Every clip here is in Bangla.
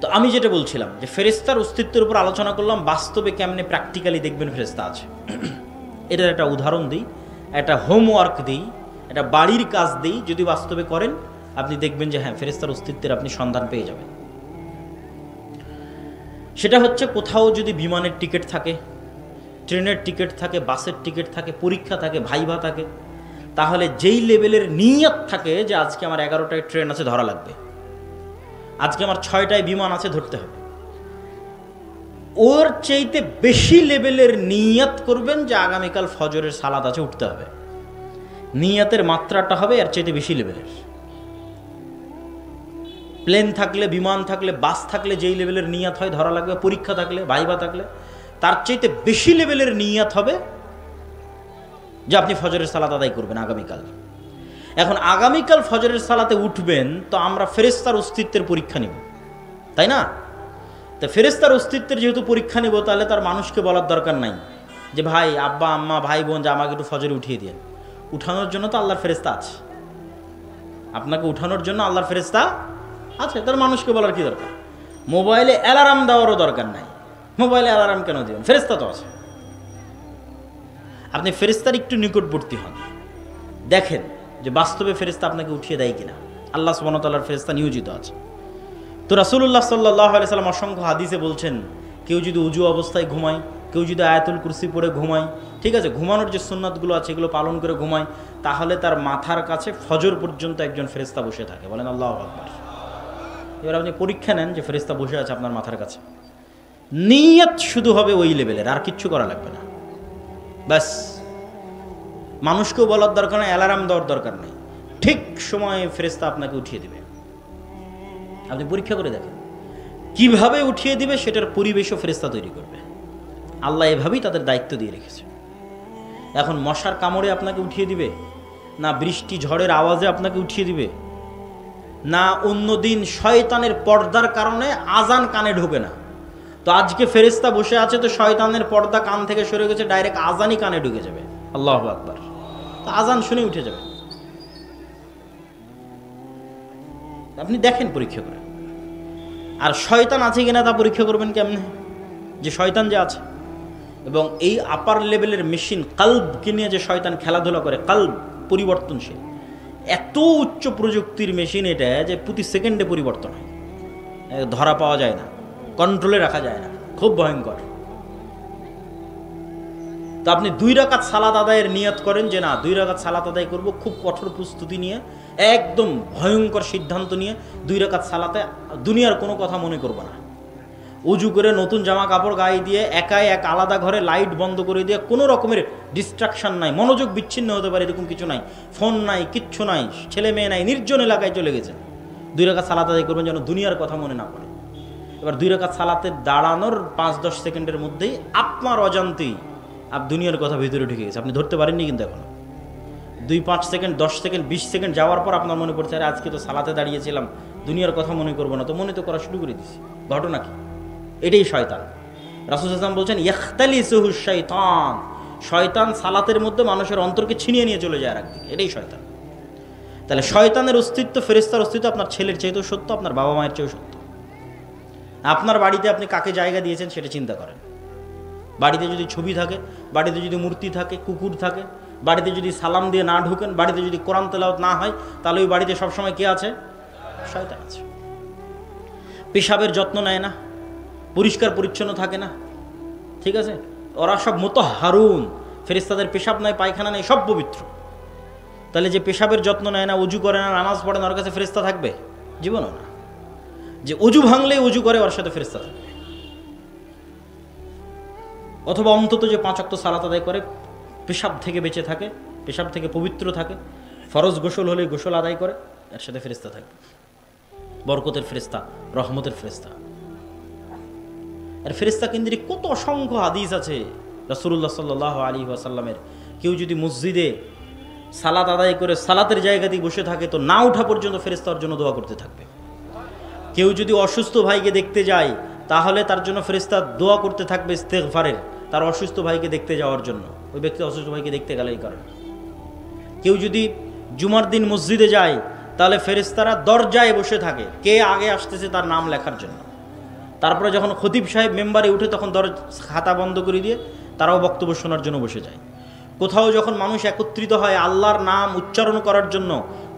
তো আমি যেটা বলছিলাম যে ফেরেশতার অস্তিত্বের উপর আলোচনা করলাম, বাস্তবে কেমনে প্র্যাকটিক্যালি দেখবেন ফেরেশতা আছে। এটার একটা উদাহরণ দিই, একটা হোমওয়ার্ক দিই, একটা বাড়ির কাজ দিই। যদি বাস্তবে করেন আপনি দেখবেন যে হ্যাঁ, ফেরেশতার অস্তিত্বের আপনি সন্ধান পেয়ে যাবেন। সেটা হচ্ছে, কোথাও যদি বিমানের টিকিট থাকে, ট্রেনের টিকিট থাকে, বাসের টিকিট থাকে, পরীক্ষা থাকে, ভাইভা থাকে, তাহলে যেই লেভেলের নিয়ত থাকে যে আজকে আমার 11টায় ট্রেন আছে, ধরা লাগবে, আজকে আমার 6টায় বিমান আছে, ধরতে হবে, ওর চাইতে বেশি লেভেলের নিয়ত করবেন যে আগামীকাল ফজরের সালাত আছে, উঠতে হবে। নিয়তের মাত্রাটা হবে এর চাইতে বেশি লেভেলের। প্লেন থাকলে, বিমান থাকলে, বাস থাকলে যেই লেভেলের নিয়ত হয়, ধরা লাগবে, পরীক্ষা থাকলে, ভাইভা থাকলে, তার চাইতে বেশি লেভেলের নিয়ত হবে যে আপনি ফজরের সালাত আদায় করবেন আগামীকাল। এখন আগামীকাল ফজরের সালাতে উঠবেন, তো আমরা ফেরেশতার অস্তিত্বের পরীক্ষা নিব, তাই না? তো ফেরেশতার অস্তিত্বের যেহেতু পরীক্ষা নিব, তাহলে তার মানুষকে বলার দরকার নাই যে ভাই, আব্বা, আম্মা, ভাই, বোন, যে আমাকে একটু ফজরে উঠিয়ে দিন। উঠানোর জন্য তো আল্লাহর ফেরেশতা আছে, আপনাকে উঠানোর জন্য আল্লাহর ফেরেশতা আছে, তার মানুষকে বলার কি দরকার? মোবাইলে অ্যালার্ম দেওয়ারও দরকার নাই। মোবাইলে অ্যালার্ম কেন দিবেন? ফেরেশতা তো আছে। আপনি ফেরেশতার একটু নিকটবর্তী হন, দেখেন যে বাস্তবে ফেরেশতা আপনাকে উঠিয়ে দেয় কিনা। আল্লাহ সুবহানাহু ওয়া তাআলার ফেরেশতা নিয়োজিত আছে। তো রাসূলুল্লাহ সাল্লাল্লাহু আলাইহি সাল্লাম অসংখ্য হাদিসে বলছেন, কেউ যদি উজু অবস্থায় ঘুমায়, কেউ যদি আয়াতুল কুরসি পড়ে ঘুমায়, ঠিক আছে, ঘুমানোর যে সুন্নাতগুলো আছে এগুলো পালন করে ঘুমায়, তাহলে তার মাথার কাছে ফজর পর্যন্ত একজন ফেরেশতা বসে থাকে। বলেন আল্লাহু আকবার। এবার আপনি পরীক্ষা নেন যে ফেরেশতা বসে আছে আপনার মাথার কাছে। নিয়ত শুধু হবে ওই লেভেলের, আর কিচ্ছু করা লাগবে না। ব্যাস, মানুষকেও বলার দরকার নেই, অ্যালার্ম দেওয়ার দরকার নেই, ঠিক সময়ে ফেরেশতা আপনাকে উঠিয়ে দিবে। আপনি পরীক্ষা করে দেখেন কিভাবে উঠিয়ে দিবে, সেটার পরিবেশও ফেরেশতা তৈরি করবে। আল্লাহ এভাবেই তাদের দায়িত্ব দিয়ে রেখেছে। এখন মশার কামড়ে আপনাকে উঠিয়ে দিবে না, বৃষ্টি ঝড়ের আওয়াজে আপনাকে উঠিয়ে দিবে না, অন্যদিন শয়তানের পর্দার কারণে আজান কানে ঢোকে না, তো আজকে ফেরেশতা বসে আছে, তো শয়তানের পর্দা কান থেকে সরে গেছে, ডাইরেক্ট আজানই কানে ঢুকে যাবে। আল্লাহু আকবার। তো আজান শুনে উঠে যাবে। আপনি দেখেন পরীক্ষা করে। আর শয়তান আছে কিনা তা পরীক্ষা করবেন কেমনে? যে শয়তান যে আছে, এবং এই আপার লেভেলের মেশিন কালবকে নিয়ে যে শয়তান খেলাধুলা করে, কালব পরিবর্তনশীল, এত উচ্চ প্রযুক্তির মেশিন এটা যে প্রতি সেকেন্ডে পরিবর্তন হয়, ধরা পাওয়া যায় না, কন্ট্রোলে রাখা যায় না, খুব ভয়ঙ্কর। তো আপনি 2 রাকাত সালাত আদায়ের নিয়ত করেন যে না, 2 রাকাত সালাত আদায় করব, খুব কঠোর প্রস্তুতি নিয়ে, একদম ভয়ঙ্কর সিদ্ধান্ত নিয়ে 2 রাকাত সালাতে দুনিয়ার কোনো কথা মনে করব না। উজু করে নতুন জামা কাপড় গায়ে দিয়ে একাই এক আলাদা ঘরে লাইট বন্ধ করে দিয়ে, কোনো রকমের ডিস্ট্রাকশন নাই, মনোযোগ বিচ্ছিন্ন হতে পারে এরকম কিছু নাই, ফোন নাই, কিচ্ছু নাই, ছেলে মেয়ে নাই, নির্জন এলাকায় চলে গেছেন। 2 রাকাত সালাত আদায় করবেন যেন দুনিয়ার কথা মনে না পড়ে। এবার 2 রাকাত সালাতে দাঁড়ানোর 5-10 সেকেন্ডের মধ্যেই আপনার অজান্তেই দুনিয়ার কথা ভিতরে ঢুকে গেছে, আপনি ধরতে পারেননি কিন্তু এখনো। 2-5 সেকেন্ড, 10 সেকেন্ড, 20 সেকেন্ড যাওয়ার পর আপনার মনে পড়ছে, আরে আজকে তো সালাতে দাঁড়িয়েছিলাম, দুনিয়ার কথা মনে করবো না, তো মনে তো করা শুরু করে দিছি। ঘটনা কি? এটাই শয়তান। রাসূল সাল্লাল্লাহু আলাইহি ওয়াসাল্লাম বলছেন, ইয়াখতালিসুহু শাইতান, শয়তান সালাতের মধ্যে মানুষের অন্তরকে ছিনিয়ে নিয়ে চলে যায় আর একদিকে, এটাই শয়তান। তাহলে শয়তানের অস্তিত্ব, ফেরেশতার অস্তিত্ব আপনার ছেলের চেয়েও সত্য, আপনার বাবা মায়ের চেয়েও সত্য। আপনার বাড়িতে আপনি কাকে জায়গা দিয়েছেন সেটা চিন্তা করেন। বাড়িতে যদি ছবি থাকে, বাড়িতে যদি মূর্তি থাকে, কুকুর থাকে, বাড়িতে যদি সালাম দিয়ে না ঢুকেন, বাড়িতে যদি কোরআন তেলাওয়াত না হয়, তাহলে ওই বাড়িতে সবসময় কে আছে? শয়তান আছে। পেশাবের যত্ন নেয় না, পরিষ্কার পরিচ্ছন্ন থাকে না, ঠিক আছে, ওরা সব মুতাহহারুন, ফেরেশতাদের পেশাব নাই, পায়খানা নেই, সব পবিত্র। তাহলে যে পেশাবের যত্ন নেয় না, উজু করে না, নামাজ পড়ে না, ওর কাছে ফেরেশতা থাকবে? জীবনও না। যে উজু ভাঙলেই উজু করে, ওর সাথে ফেরেশতা থাকবে। অথবা অন্তত যে 5 ওয়াক্ত সালাত আদায় করে, পেশাব থেকে বেঁচে থাকে, পেশাব থেকে পবিত্র থাকে, ফরজ গোসল হলে গোসল আদায় করে, এর সাথে ফেরেশতা থাকবে। বরকতের ফেরেশতা, রহমতের ফেরেশতা। আর ফেরেশতা কেন্দ্রিক কত অসংখ্য হাদিস আছে রাসূলুল্লাহ সাল্লাল্লাহু আলাইহি ওয়াসাল্লামের। কেউ যদি মসজিদে সালাত আদায় করে সালাতের জায়গাতেই বসে থাকে, তো না ওঠা পর্যন্ত ফেরেশতার জন্য দোয়া করতে থাকবে। কেউ যদি অসুস্থ ভাইকে দেখতে যায়, তাহলে তার জন্য ফেরেশতা দোয়া করতে থাকবে ইস্তেগফারের, তার অসুস্থ ভাইকে দেখতে যাওয়ার জন্য। ওই ব্যক্তি অসুস্থ ভাইকে দেখতে গেলে এই কারণে। কেউ যদি জুমার দিন মসজিদে যায়, তাহলে ফেরেশতারা দরজায় বসে থাকে, কে আগে আসতেছে তার নাম লেখার জন্য। তারপরে যখন খতিব সাহেব মেম্বারে উঠে তখন খাতা বন্ধ করে দিয়ে তারাও বক্তব্য শোনার জন্য বসে যায়। কোথাও যখন মানুষ একত্রিত হয় আল্লাহর নাম উচ্চারণ করার জন্য,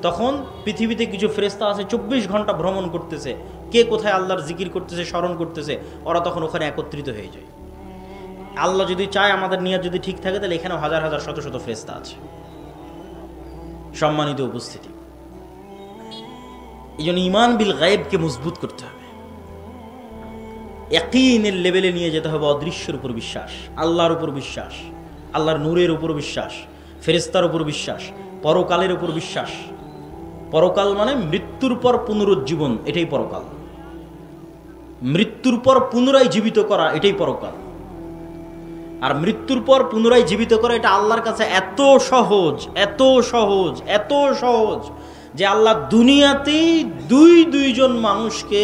তখন পৃথিবীতে কিছু ফেরেশতা আছে 24 ঘন্টা ভ্রমণ করতেছে, কে কোথায় আল্লাহর জিকির করতেছে, স্মরণ করতেছে, ওরা তখন ওখানে একত্রিত হয়ে যায়। আল্লাহ যদি চায়, আমাদের নিয়ত যদি ঠিক থাকে, তাহলে এখানেও হাজার হাজার শত শত ফেরেশতা আছে। সম্মানিত উপস্থিতি, এই জন্য ঈমান বিল গায়বকে মজবুত করতে হবে, ইয়াকিনের লেভেলে নিয়ে যেতে হবে। অদৃশ্যের উপর বিশ্বাস, আল্লাহর উপর বিশ্বাস, আল্লাহর নূরের উপর বিশ্বাস, ফেরেশতার উপর বিশ্বাস, পরকালের উপর বিশ্বাস। পরকাল মানে মৃত্যুর পর পুনরুজ্জীবন, এটাই পরকাল। মৃত্যুর পর পুনরায় জীবিত করা, এটাই পরকাল। আর মৃত্যুর পর পুনরায় জীবিত করা এটা আল্লাহর কাছে এত সহজ, এত সহজ, এত সহজ যে আল্লাহ দুনিয়াতেই দুইজন মানুষকে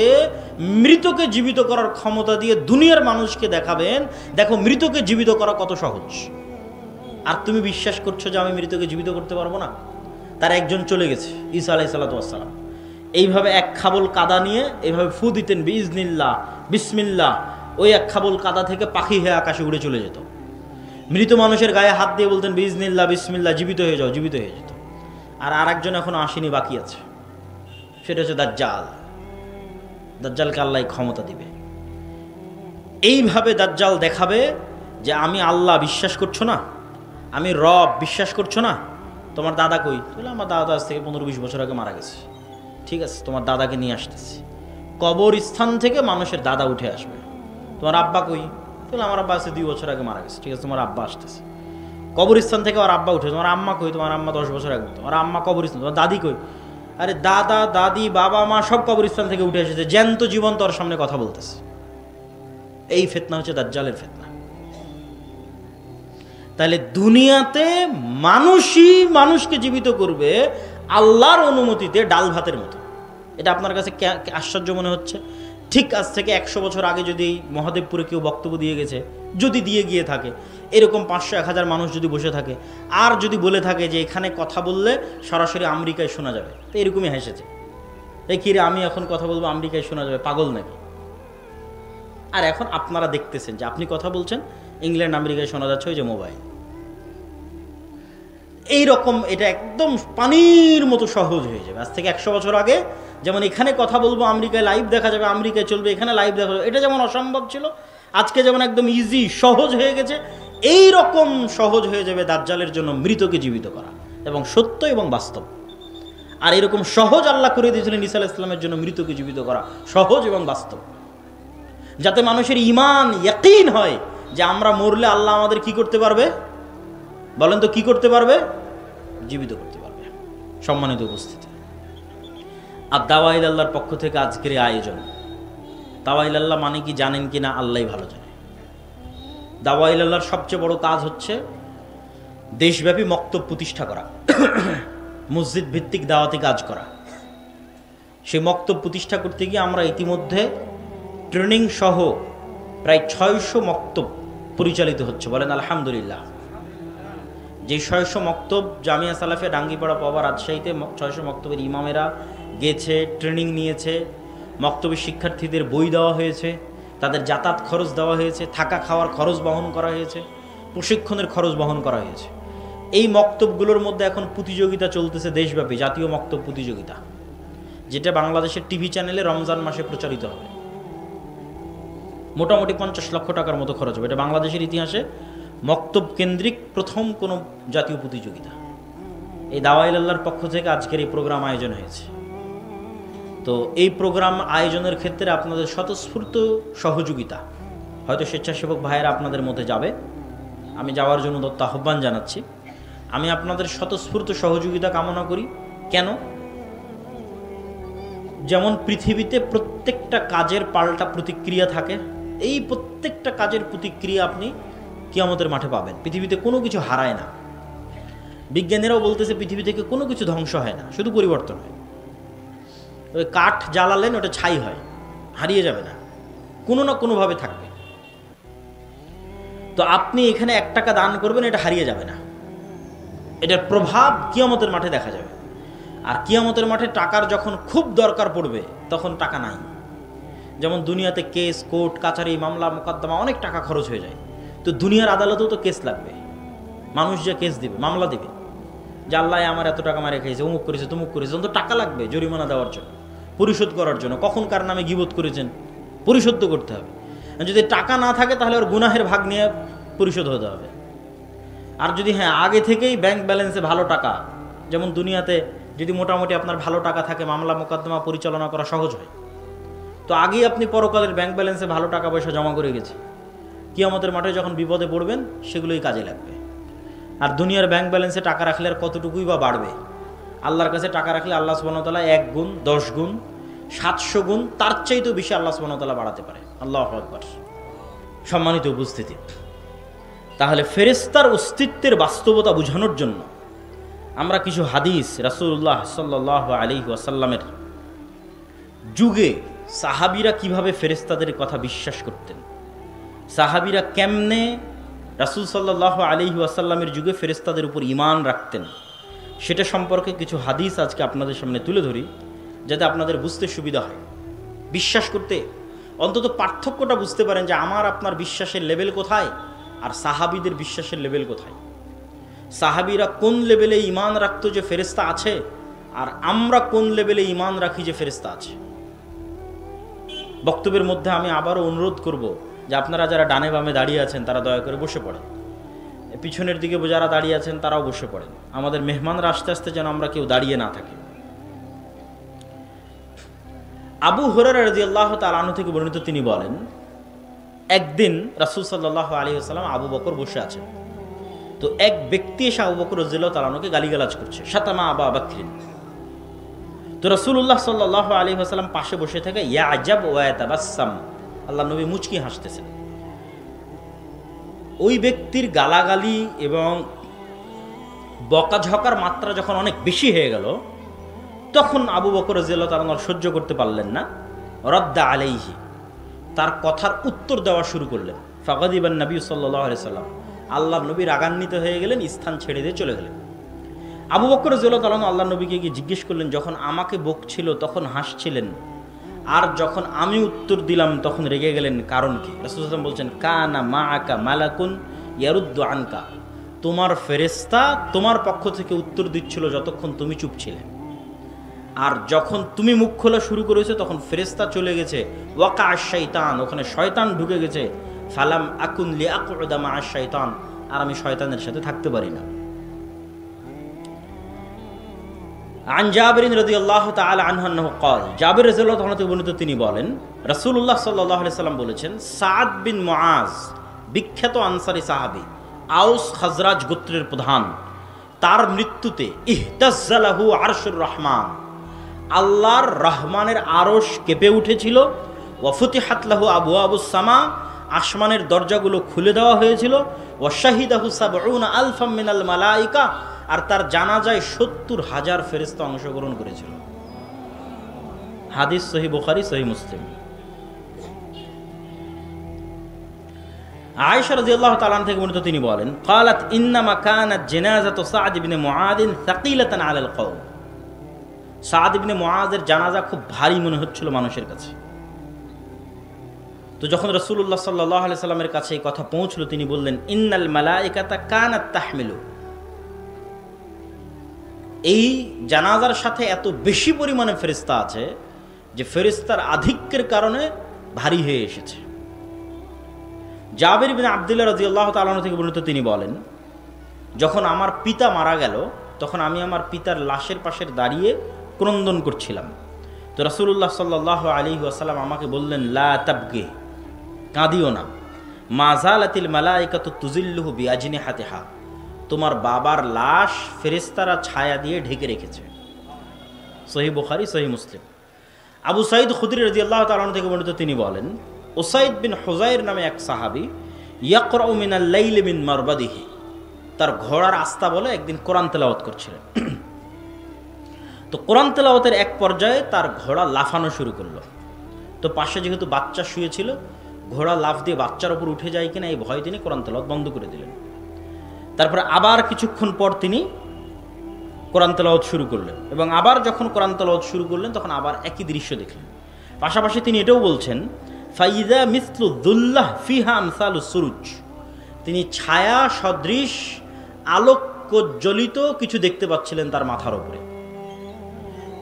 মৃতকে জীবিত করার ক্ষমতা দিয়ে দুনিয়ার মানুষকে দেখাবেন, দেখো মৃতকে জীবিত করা কত সহজ। আর তুমি বিশ্বাস করছো যে আমি মৃতকে জীবিত করতে পারবো না? তার একজন চলে গেছে, ঈসা আলাইহিস সালাতু ওয়াস সালাম, এইভাবে এক খাবল কাদা নিয়ে এইভাবে ফু দিতেন, বিইজনিল্লাহ, বিসমিল্লাহ, ওই এক খাবল কাদা থেকে পাখি হয়ে আকাশে উড়ে চলে যেত। মৃত মানুষের গায়ে হাত দিয়ে বলতেন বিইজনিল্লাহ, বিসমিল্লাহ, জীবিত হয়ে যাও, জীবিত হয়ে যেত। আর আরেকজন এখনো আসেনি, বাকি আছে, সেটা হচ্ছে দাজ্জাল। দাজ্জালকে আল্লাহ ক্ষমতা দিবে, এইভাবে দাজ্জাল দেখাবে যে আমি আল্লাহ, বিশ্বাস করছো না? আমি রব, বিশ্বাস করছো না? তোমার দাদা কই? বলে আমার দাদা আজ থেকে 15-20 বছর আগে মারা গেছে। ঠিক আছে, তোমার দাদাকে নিয়ে আসতেছি। কবরস্থান থেকে মানুষের দাদা উঠে আসবে। তোমার আব্বা কই? বলে আমার আব্বা আজকে 2 বছর আগে মারা গেছে। ঠিক আছে, তোমার আব্বা আসতেছে। কবরস্থান থেকে ওর আব্বা উঠে। তোমার আম্মা কই? তোমার আম্মা 10 বছর আগে। তোমার আম্মা কবরস্থান। তোমার দাদি কই? আরে দাদা, দাদি, বাবা, মা সব কবরস্থান থেকে উঠে এসেছে, জ্যান্ত জীবন তোর সামনে কথা বলতেছে। এই ফিতনা হচ্ছে দাজ্জালের ফিতনা। তাহলে দুনিয়াতে মানুষই মানুষকে জীবিত করবে আল্লাহর অনুমতিতে, ডাল ভাতের মতো। এটা আপনার কাছে আশ্চর্য মনে হচ্ছে? ঠিক আজ থেকে 100 বছর আগে যদি মহাদেবপুরে কেউ বক্তব্য দিয়ে গেছে, যদি দিয়ে গিয়ে থাকে, এরকম 500-1000 মানুষ যদি বসে থাকে, আর যদি বলে থাকে যে এখানে কথা বললে সরাসরি আমেরিকায় শোনা যাবে, তো এরকমই হেসেছে, এই কিরে আমি এখন কথা বলবো আমেরিকায় শোনা যাবে, পাগল নাকি? আর এখন আপনারা দেখতেছেন যে আপনি কথা বলছেন, ইংল্যান্ড আমেরিকায় শোনা যাচ্ছে, ওই যে মোবাইল। এইরকম এটা একদম পানির মতো সহজ হয়ে যাবে। আজ থেকে 100 বছর আগে যেমন এখানে কথা বলবো আমেরিকায় লাইভ দেখা যাবে, আমেরিকায় চলবে, এখানে লাইভ দেখা যাবে, এটা যেমন অসম্ভব ছিল, আজকে যেমন একদম ইজি সহজ হয়ে গেছে, এই রকম সহজ হয়ে যাবে দাজ্জালের জন্য মৃতকে জীবিত করা, এবং সত্য এবং বাস্তব। আর এরকম সহজ আল্লাহ করে দিয়েছিলেন ঈসা আলাইহিস সালামের জন্য মৃতকে জীবিত করা, সহজ এবং বাস্তব, যাতে মানুষের ঈমান ইয়াকিন হয় যে আমরা মরলে আল্লাহ আমাদের কি করতে পারবে? বলেন তো, কি করতে পারবে? জীবিত করতে পারবে। সম্মানিত উপস্থিতি, আর দাওয়াইল আল্লাহর পক্ষ থেকে আজকের আয়োজন। দাওয়াইল আল্লাহ মানে কি জানেন কি না আল্লাহই ভালো জানে। দাওয়াইল আল্লাহর সবচেয়ে বড় কাজ হচ্ছে দেশব্যাপী মক্তব প্রতিষ্ঠা করা, মসজিদ ভিত্তিক দাওয়াতি কাজ করা। সেই মক্তব প্রতিষ্ঠা করতে গিয়ে আমরা ইতিমধ্যে ট্রেনিং সহ প্রায় 600 মক্তব পরিচালিত হচ্ছে, বলেন আলহামদুলিল্লাহ। যে 600 মক্তব জামিয়া সালাফিয়া ডাঙ্গিপাড়া পাওয়া রাজশাহীতে 600 মক্তবের ইমামেরা গেছে, ট্রেনিং নিয়েছে, মক্তবের শিক্ষার্থীদের বই দেওয়া হয়েছে, তাদের যাতায়াত খরচ দেওয়া হয়েছে, থাকা খাওয়ার খরচ বহন করা হয়েছে, প্রশিক্ষণের খরচ বহন করা হয়েছে। এই মক্তবগুলোর মধ্যে এখন প্রতিযোগিতা চলতেছে দেশব্যাপী, জাতীয় মক্তব প্রতিযোগিতা, যেটা বাংলাদেশের টিভি চ্যানেলে রমজান মাসে প্রচারিত হবে। মোটামুটি 50 লক্ষ টাকার মতো খরচ হবে। এটা বাংলাদেশের ইতিহাসে মক্তব কেন্দ্রিক প্রথম কোনো জাতীয় প্রতিযোগিতা। এই দাওয়াইল আল্লাহর পক্ষ থেকে আজকের এই প্রোগ্রাম আয়োজন হয়েছে। তো এই প্রোগ্রাম আয়োজনের ক্ষেত্রে আপনাদের স্বতঃস্ফূর্ত সহযোগিতা, হয়তো স্বেচ্ছাসেবক ভাইয়েরা আপনাদের মধ্যে যাবে, আমি যাওয়ার জন্য দত্ত আহ্বান জানাচ্ছি। আমি আপনাদের স্বতঃস্ফূর্ত সহযোগিতা কামনা করি। কেন? যেমন পৃথিবীতে প্রত্যেকটা কাজের পাল্টা প্রতিক্রিয়া থাকে, এই প্রত্যেকটা কাজের প্রতিক্রিয়া আপনি কিয়ামতের মাঠে পাবেন। পৃথিবীতে কোনো কিছু হারায় না। বিজ্ঞানীরাও বলতেছে পৃথিবী থেকে কোনো কিছু ধ্বংস হয় না, শুধু পরিবর্তন হয়। ওই কাঠ জ্বালালেন ওটা ছাই হয়, হারিয়ে যাবে না, কোনো না কোনোভাবে থাকবে। তো আপনি এখানে 1 টাকা দান করবেন, এটা হারিয়ে যাবে না, এটার প্রভাব কিয়ামতের মাঠে দেখা যাবে। আর কিয়ামতের মাঠে টাকার যখন খুব দরকার পড়বে তখন টাকা নাই। যেমন দুনিয়াতে কেস, কোর্ট, কাচারি, মামলা, মোকদ্দমা অনেক টাকা খরচ হয়ে যায়, তো দুনিয়ার আদালতেও তো কেস লাগবে। মানুষ যে কেস দিবে, মামলা দিবে যে আল্লাহ আমার এত টাকা মারে খেয়েছে, অমুক করেছে, তমুক করেছে, তো টাকা লাগবে জরিমানা দেওয়ার জন্য, পরিশোধ করার জন্য। কখন কার নামে গীবত করেছেন, পরিশোধ তো করতে হবে। যদি টাকা না থাকে তাহলে ওর গুনাহের ভাগ নিয়ে পরিশোধ হতে হবে। আর যদি আগে থেকেই ব্যাংক ব্যালেন্সে ভালো টাকা, যেমন দুনিয়াতে যদি মোটামুটি আপনার ভালো টাকা থাকে, মামলা মোকদ্দমা পরিচালনা করা সহজ হয়। তো আগেই আপনি পরকালের ব্যাংক ব্যালেন্সে ভালো টাকা পয়সা জমা করে গেছে, কিয়ামতের মাঠে যখন বিপদে পড়বেন সেগুলোই কাজে লাগবে। আর দুনিয়ার ব্যাংক ব্যালেন্সে টাকা রাখলে আর কতটুকুই বা বাড়বে? আল্লাহর কাছে টাকা রাখলে আল্লাহ সুবহানাহু ওয়া তাআলা 1 গুণ, 10 গুণ, 700 গুণ, তার চাইতেও বেশি আল্লাহ সুবহানাহু ওয়া তাআলা বাড়াতে পারে। আল্লাহু আকবার। সম্মানিত উপস্থিতি, তাহলে ফেরেশতার অস্তিত্বের বাস্তবতা বোঝানোর জন্য আমরা কিছু হাদিস রাসূলুল্লাহ সাল্লাল্লাহু আলাইহি ওয়াসাল্লামের যুগে সাহাবীরা কিভাবে ফেরেশতাদের কথা বিশ্বাস করতেন, সাহাবীরা কেমনে রাসূল সাল্লাল্লাহু আলাইহি ওয়াসাল্লামের যুগে ফেরেশতাদের উপর ঈমান রাখতেন, সেটা সম্পর্কে কিছু হাদিস আজকে আপনাদের সামনে তুলে ধরি, যাতে আপনাদের বুঝতে সুবিধা হয়। বিশ্বাস করতে অন্তত পার্থক্যটা বুঝতে পারেন যে আমার আপনার বিশ্বাসের লেভেল কোথায় আর সাহাবীদের বিশ্বাসের লেভেল কোথায়। সাহাবীরা কোন লেভেলে ঈমান রাখতো যে ফেরেশতা আছে, আর আমরা কোন লেভেলে ঈমান রাখি যে ফেরেশতা আছে। বক্তব্যের মধ্যে আমি আবারও অনুরোধ করব যে আপনারা যারা ডানে বামে দাঁড়িয়ে আছেন তারা দয়া করে বসে পড়েন, পিছনের দিকে যারা দাঁড়িয়ে আছেন তারাও বসে পড়েন। আমাদের মেহমানরা আস্তে আস্তে যেন আমরা কেউ দাঁড়িয়ে না থাকি। আবু হুরায়রা রাদিয়াল্লাহু তাআলা আনহু থেকে বর্ণিত, তিনি বলেন, একদিন রাসূল সাল্লাল্লাহু আলাইহি ওয়াসাল্লাম আবু বকর বসে আছেন, তো এক ব্যক্তি এসে আবু বকর রাদিয়াল্লাহু তাআলা আনহুকে গালিগালাজ করছে, শাতামা আবা বকরিন। তো রাসূলুল্লাহ সাল্লাল্লাহু আলাইহি ওয়াসাল্লাম পাশে বসে থেকে ইয়াজাব ওয়া ইয়াতাবাসসাম, আল্লাহ নবী মুচকি হাসতেছেন। ওই ব্যক্তির গালাগালি এবং বকাঝকার মাত্রা যখন অনেক বেশি হয়ে গেল, তখন আবু বকর রাদিয়াল্লাহু তাআলা আনহু সহ্য করতে পারলেন না, রদ্দা আলাইহি, তার কথার উত্তর দেওয়া শুরু করলেন। ফাগাদিবান নবী সাল্লাল্লাহু আলাইহি সাল্লাম, আল্লাহর নবী রাগান্বিত হয়ে গেলেন, স্থান ছেড়ে দিয়ে চলে গেলেন। আবু বকর রাদিয়াল্লাহু তাআলা আল্লাহর নবীকে গিয়ে জিজ্ঞেস করলেন, যখন আমাকে বকছিল তখন হাসছিলেন, আর যখন আমি উত্তর দিলাম তখন রেগে গেলেন, কারণ কি? রাসূল সাল্লাল্লাহু আলাইহি ওয়াসাল্লাম বলছেন, কানা মাআকা মালাকুন ইয়ারুদ্দু আনকা, তোমার ফেরেশতা তোমার পক্ষ থেকে উত্তর দিচ্ছিল যতক্ষণ তুমি চুপ ছিলে, আর যখন তুমি মুখ খোলা শুরু করেছো তখন ফেরেশতা চলে গেছে, ওয়াকা আশ-শাইতান, ওখানে শয়তান ঢুকে গেছে, ফালাম আকুন লিআকউদা মা আশ-শাইতান, আর আমি শয়তানের সাথে থাকতে পারি না। আন জাবির রাদিয়াল্লাহু তাআলা আনহু আন্নাহু ক্বাল, জাবির রাদিয়াল্লাহু তাআলা থেকে বর্ণিত, তিনি বলেন, রাসূলুল্লাহ সাল্লাল্লাহু আলাইহি সাল্লাম বলেছেন, সাদ বিন মুআজ, বিখ্যাত আনসারী সাহাবী, আউস খাজরাজ গোত্রের প্রধান, তার মৃত্যুতে ইহতাজ্জালাহু আরশুর রহমান, আল্লাহর রহমানের আরশ কেঁপে উঠেছিল, ওয়া ফুতিহাত লাহু আবওয়াবুস সামা, আসমানের দরজাগুলো খুলে দেওয়া হয়েছিল, ওয়া শাহিদাহু সাবউনা আলফাম মিনাল মালাইকা, আর তার জানাজায় ৭০,০০০ ফেরেশতা অংশগ্রহণ করেছিল। হাদিস সহিহ বুখারী, সহিহ মুসলিম। আয়েশা রাদিয়াল্লাহু তাআলা থেকে বর্ণিত, তিনি বলেন, ক্বালাত ইন্নামা কানাত জানাযাতু সাদ ইবনে মুআয সাকিলাতান আলাল কওম, সাদ ইবনে মুআযের জানাজা খুব ভারী মনে হচ্ছিল মানুষের কাছে। তো যখন রাসূলুল্লাহ সাল্লাল্লাহু আলাইহি সাল্লামের কাছে এই কথা পৌঁছলো, তিনি বললেন, ইন্নাল মালাইকাতা কানাত তাহমিলু, এই জানাজার সাথে এত বেশি পরিমাণে ফেরেশতা আছে যে ফেরেশতার আধিক্যের কারণে ভারী হয়ে এসেছে। জাবির বিন আব্দুল্লাহ রাদিয়াল্লাহু তাআলা আনহু থেকে বর্ণিত, তিনি বলেন, যখন আমার পিতা মারা গেল তখন আমি আমার পিতার লাশের পাশে দাঁড়িয়ে ক্রন্দন করছিলাম। তো রাসূলুল্লাহ সাল্লাল্লাহু আলাইহি ওয়াসাল্লাম আমাকে বললেন, লা তাবগি, কাঁদিও না, মা যালাতিল মালাইকাতু তুজিল্লুহু বিআজনিহাতিহা, তোমার বাবার লাশ ফেরেশতারা ছায়া দিয়ে ঢেকে রেখেছে। সহিহ বুখারী, সহিহ মুসলিম। আবু সাঈদ খুদরী রাদিয়াল্লাহু তাআলা আনহু থেকে বর্ণিত, তিনি বলেন, উসাইদ বিন হুযাইর নামে এক সাহাবী ইয়াকরাউ মিনাল লাইলি মিন মারবাদিহি, তার ঘোড়ার আস্তা বলে একদিন কোরআন তেলাওয়াত করছিলেন। তো কোরআন তেলাওয়াতের এক পর্যায়ে তার ঘোড়া লাফানো শুরু করলো। তো পাশে যেহেতু বাচ্চা শুয়েছিল, ঘোড়া লাফ দিয়ে বাচ্চার উপর উঠে যায় কিনা এই ভয় তিনি কোরআন তেলাওয়াত বন্ধ করে দিলেন। তারপরে আবার কিছুক্ষণ পর তিনি কোরআন তেলাওয়াত শুরু করলেন, এবং আবার যখন কোরআন তেলাওয়াত শুরু করলেন তখন আবার একই দৃশ্য দেখলেন। পাশাপাশি তিনি এটাও বলছেন ফাইদা মিসলু দুল্লাহ ফিহা আমসালুস সুরুজ, তিনি ছায়া সদৃশ আলোকজ্বলিত কিছু দেখতে পাচ্ছিলেন তার মাথার উপরে।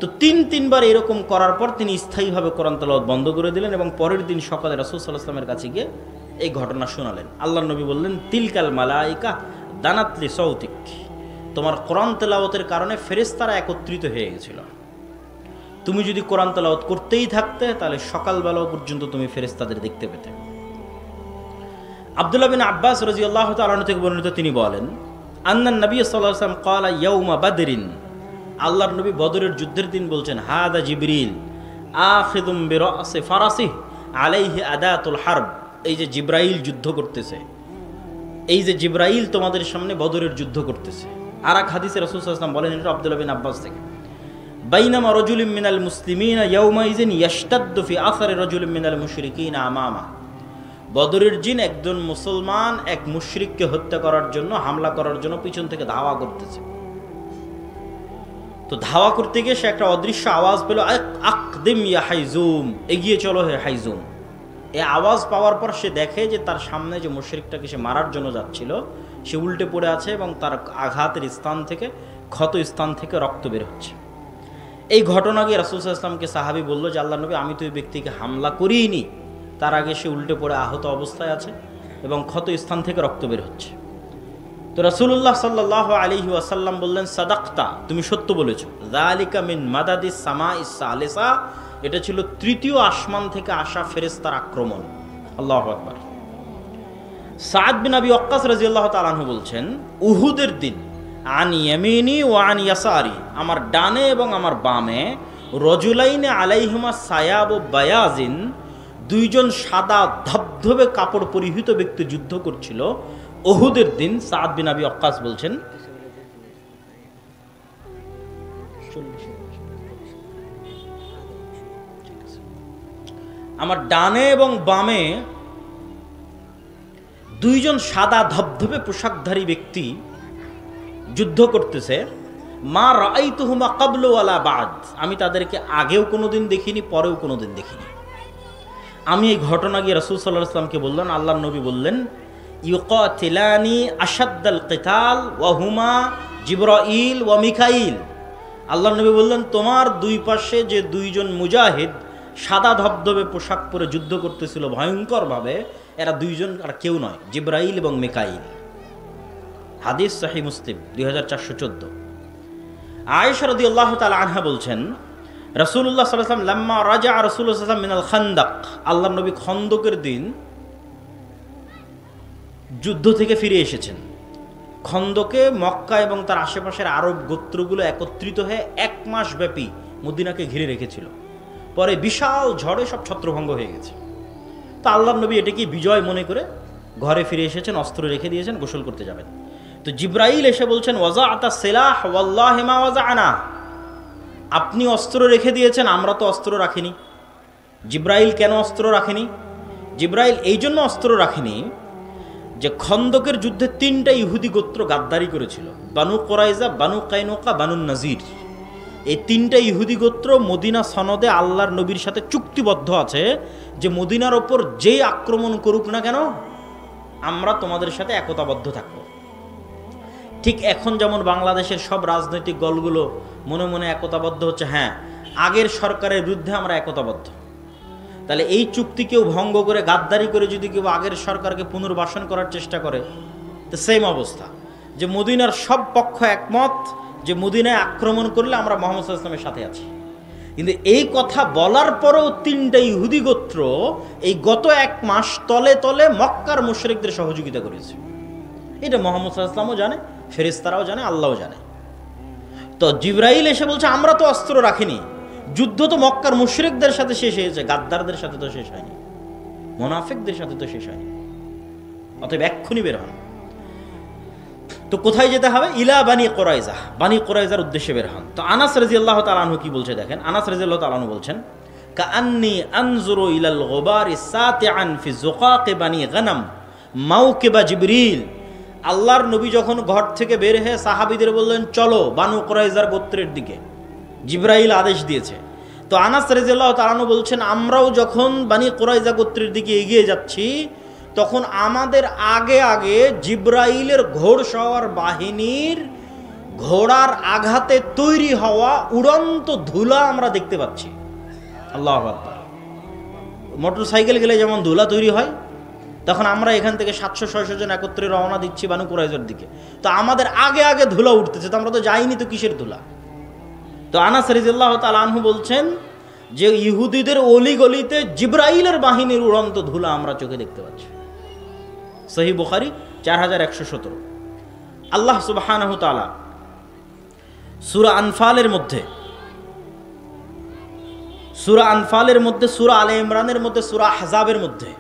তো তিনবার এরকম করার পর তিনি স্থায়ীভাবে কোরআন তেলাওয়াত বন্ধ করে দিলেন এবং পরের দিন সকালে রাসূল সাল্লাল্লাহু আলাইহি ওয়াসাল্লামের কাছে গিয়ে এই ঘটনা শোনালেন। আল্লাহর নবী বললেন, তিলকাল মালাইকা দানাতলি সৌতিক, তোমার কোরআন তেলাওয়াতের কারণে ফেরেশতারা একত্রিত হয়ে গেছিল। তুমি যদি কোরআন তেলাওয়াত করতেই থাকতে তাহলে সকালবেলা পর্যন্ত তুমি ফেরেশতাদের দেখতে পেতে। আব্দুল্লাহ বিন আব্বাস রাদিয়াল্লাহু তাআলা আনহু থেকে বর্ণিত, তিনি বলেন, আন্নান নবী সাল্লাল্লাহু আলাইহি ওয়াসাল্লাম ক্বালা ইয়াউমা বাদরিন, আল্লাহর নবী বদরের যুদ্ধের দিন বলছেন, হাদা জিবরিল আখিযুম বিরাসি ফারাসিহি আলাইহি আদাতুল হারব, এই যে জিবরাইল যুদ্ধ করতেছে, এই যে জিবরাইল তোমাদের সামনে বদরের যুদ্ধ করতেছে। আর এক হাদিসে রাসূল সাল্লাল্লাহু আলাইহি ওয়াসাল্লাম বলেন, এটা আব্দুল্লাহ বিন আব্বাস থেকে, বাইনামা রাজুলুম মিনাল মুসলিমিনা ইয়াউমাইযিন ইয়াশতাদ্দু ফি আসারি রাজুলিম মিনাল মুশরিকিনা আমামা, বদরের দিন একজন মুসলমান এক মুশরিককে হত্যা করার জন্য, হামলা করার জন্য পিছন থেকে ধাওয়া করতেছে। তো ধাওয়া করতে গিয়ে সে একটা অদৃশ্য আওয়াজ পেল, আকদিম ইয়া হাইজুম, এগিয়ে চলো হে হাইজুম। এই আওয়াজ পাওয়ার পর সে দেখে যে তার সামনে যে মুশরিকটাকে সে মারার জন্য যাচ্ছিল সে উল্টে পড়ে আছে এবং তার আঘাতের স্থান থেকে, ক্ষত স্থান থেকে রক্ত বের হচ্ছে। এই ঘটনা গিয়ে রাসূল সাল্লাল্লাহু আলাইহি ওয়াসাল্লামকে সাহাবী বলল যে, আল্লাহর নবী, আমি তো এই ব্যক্তিকে হামলা করিনি, তার আগে সে উল্টে পড়ে আহত অবস্থায় আছে এবং ক্ষত স্থান থেকে রক্ত বের হচ্ছে। তো রাসূলুল্লাহ সাল্লাল্লাহু আলাইহি ওয়াসাল্লাম বললেন, সাদাকতা, তুমি সত্য বলেছো, যালিকা মিন মাদাদিস সামাইস সালিসা, এটা ছিল তৃতীয় আসমান থেকে আসা ফেরেশতার আক্রমণ। আল্লাহু আকবার। সাদ বিন আবি ওয়াক্কাস রাদিয়াল্লাহু তাআলা আনহু বলছেন, উহুদের দিন আন ইয়ামিনি ওয়া আন ইয়াসারি, আমার ডানে এবং আমার বামে, রজুলাইনে আলাইহিমা সায়াব বায়াজিন, দুইজন সাদা ধবধবে কাপড় পরিহিত ব্যক্তি যুদ্ধ করছিল উহুদের দিন। সাদ বিন আবি ওয়াক্কাস বলছেন, আমার ডানে এবং বামে দুইজন সাদা ধবধবে পোশাকধারী ব্যক্তি যুদ্ধ করতেছে। মা রাআইতুহুমা ক্বাবলু ওয়ালা বাদ, আমি তাদেরকে আগেও কোনোদিন দেখিনি, পরেও কোনোদিন দেখিনি। আমি এই ঘটনা গিয়ে রাসূল সাল্লাল্লাহু আলাইহি ওয়াসাল্লামকে বললেন, আল্লাহর নবী বললেন, ইউকাতিলানি আশাদ্দাল কিতাল ওয়া হুমা জিবরাইল ওয়া মিকাইল, আল্লাহর নবী বললেন, তোমার দুই পাশে যে দুইজন মুজাহিদ সাদা ধবধবে পোশাক পরে যুদ্ধ করতেছিল ভয়ঙ্করভাবে, এরা দুইজন আর কেউ নয়, জিবরাইল এবং মিকাইল। হাদিস সহিহ মুসলিম 2414। আয়েশা রাদিয়াল্লাহু তাআলা আনহা বলছেন, রাসূলুল্লাহ সাল্লাল্লাহু আলাইহি ওয়াসাল্লাম লাম্মা রাজা রাসূলুল্লাহ সাল্লাল্লাহু আলাইহি ওয়াসাল্লাম মিনাল খান্দাক, আল্লাহর নবী খন্দকের দিন যুদ্ধ থেকে ফিরে এসেছেন। খন্দকে মক্কা এবং তার আশেপাশের আরব গোত্রগুলো একত্রিত হয়ে 1 মাস ব্যাপী মদিনাকে ঘিরে রেখেছিল। পরে বিশাল ঝড়ে সব ছত্রভঙ্গ হয়ে গেছে। তো আল্লাহর নবী এটাকে বিজয় মনে করে ঘরে ফিরে এসেছেন, অস্ত্র রেখে দিয়েছেন, গোসল করতে যাবেন। তো জিবরাইল এসে বলছেন, ওয়াজাআতা সিলাহ ওয়াল্লাহি মা ওয়াজাআনা, আপনি অস্ত্র রেখে দিয়েছেন, আমরা তো অস্ত্র রাখিনি। জিবরাইল কেন অস্ত্র রাখেনি? জিবরাইল এই জন্য অস্ত্র রাখেনি যে খন্দকের যুদ্ধে 3টা ইহুদি গোত্র গাদ্দারি করেছিল, বানু কুরাইজা, বানু কাইনুকা, বানু নাজির। এই 3টা ইহুদি গোত্র মদিনা সনদে আল্লাহর নবীর সাথে চুক্তিবদ্ধ আছে যে মদিনার ওপর যেই আক্রমণ করুক না কেন আমরা তোমাদের সাথে একতাবদ্ধ থাকব। ঠিক এখন যেমন বাংলাদেশের সব রাজনৈতিক দলগুলো মনে মনে একতাবদ্ধ হচ্ছে, হ্যাঁ আগের সরকারের বিরুদ্ধে আমরা একতাবদ্ধ, তাহলে এই চুক্তি কেউ ভঙ্গ করে গাদ্দারি করে যদি কেউ আগের সরকারকে পুনর্বাসন করার চেষ্টা করে, তো সেম অবস্থা যে মদিনার সব পক্ষ একমত যে মদিনায় আক্রমণ করলে আমরা মুহাম্মদ সাল্লাল্লাহু আলাইহি ওয়াসাল্লামের সাথে আছি। কিন্তু এই কথা বলার পরেও 3টা ইহুদি গোত্র এই গত 1 মাস তলে তলে মক্কার মুশরিকদের সহযোগিতা করেছে। এটা মুহাম্মদ সাল্লাল্লাহু আলাইহি ওয়াসাল্লামও জানে, ফেরেশতারাও জানে, আল্লাহও জানে। তো জিবরাইল এসে বলছে, আমরা তো অস্ত্র রাখিনি, যুদ্ধ তো মক্কার মুশরিকদের সাথে শেষ হয়েছে, গাদ্দারদের সাথে তো শেষ হয়নি, মুনাফিকদের সাথে তো শেষ হয়নি, অতএব এক্ষুনি বের হন। তো কোথায় যেতে হবে? ইলা বানি কুরাইজা, বানি কুরাইজার উদ্দেশ্যে বের হন। তো আনাস রাদিয়াল্লাহু তাআলা আনহু কি বলছে দেখেন, আনাস রাদিয়াল্লাহু তাআলা আনহু বলছেন, কাআন্নী আনজুরু ইলাল গুবারি সাতিআন ফি যুকাক বানি গনম মাওকিবা জিবরিল, আল্লাহর নবী যখন ঘর থেকে বের হয়ে সাহাবীদের বললেন চলো বানু কুরাইজার গোত্রের দিকে, জিবরাইল আদেশ দিয়েছে, তো আনাস রাদিয়াল্লাহু তাআলা আনহু বলছেন, আমরাও যখন বানি কুরাইজা গোত্রের দিকে এগিয়ে যাচ্ছি তখন আমাদের আগে আগে জিবরাইলের ঘোড়সওয়ার বাহিনীর ঘোড়ার আঘাতে তৈরি হওয়া উড়ন্ত ধুলা আমরা দেখতে পাচ্ছি। আল্লাহু আকবার। মোটর সাইকেল গেলে যেমন ধুলা তৈরি হয়, তখন আমরা এখান থেকে 700-600 জন একত্রে রওনা দিচ্ছি বানু কুরাইজার দিকে, তো আমাদের আগে আগে ধুলা উঠতেছে, তো আমরা তো যাইনি, তো কিসের ধুলা? তো আনাস রাদিয়াল্লাহু তাআলা আনহু বলছেন যে ইহুদিদের অলিগলিতে জিবরাইলের বাহিনীর উড়ন্ত ধুলা আমরা চোখে দেখতে পাচ্ছি। সহিহ বুখারী 4117। আল্লাহ সুবহানাহু তাআলা সূরা আনফালের মধ্যে, সূরা আলে ইমরানের মধ্যে, সূরা আহজাবের মধ্যে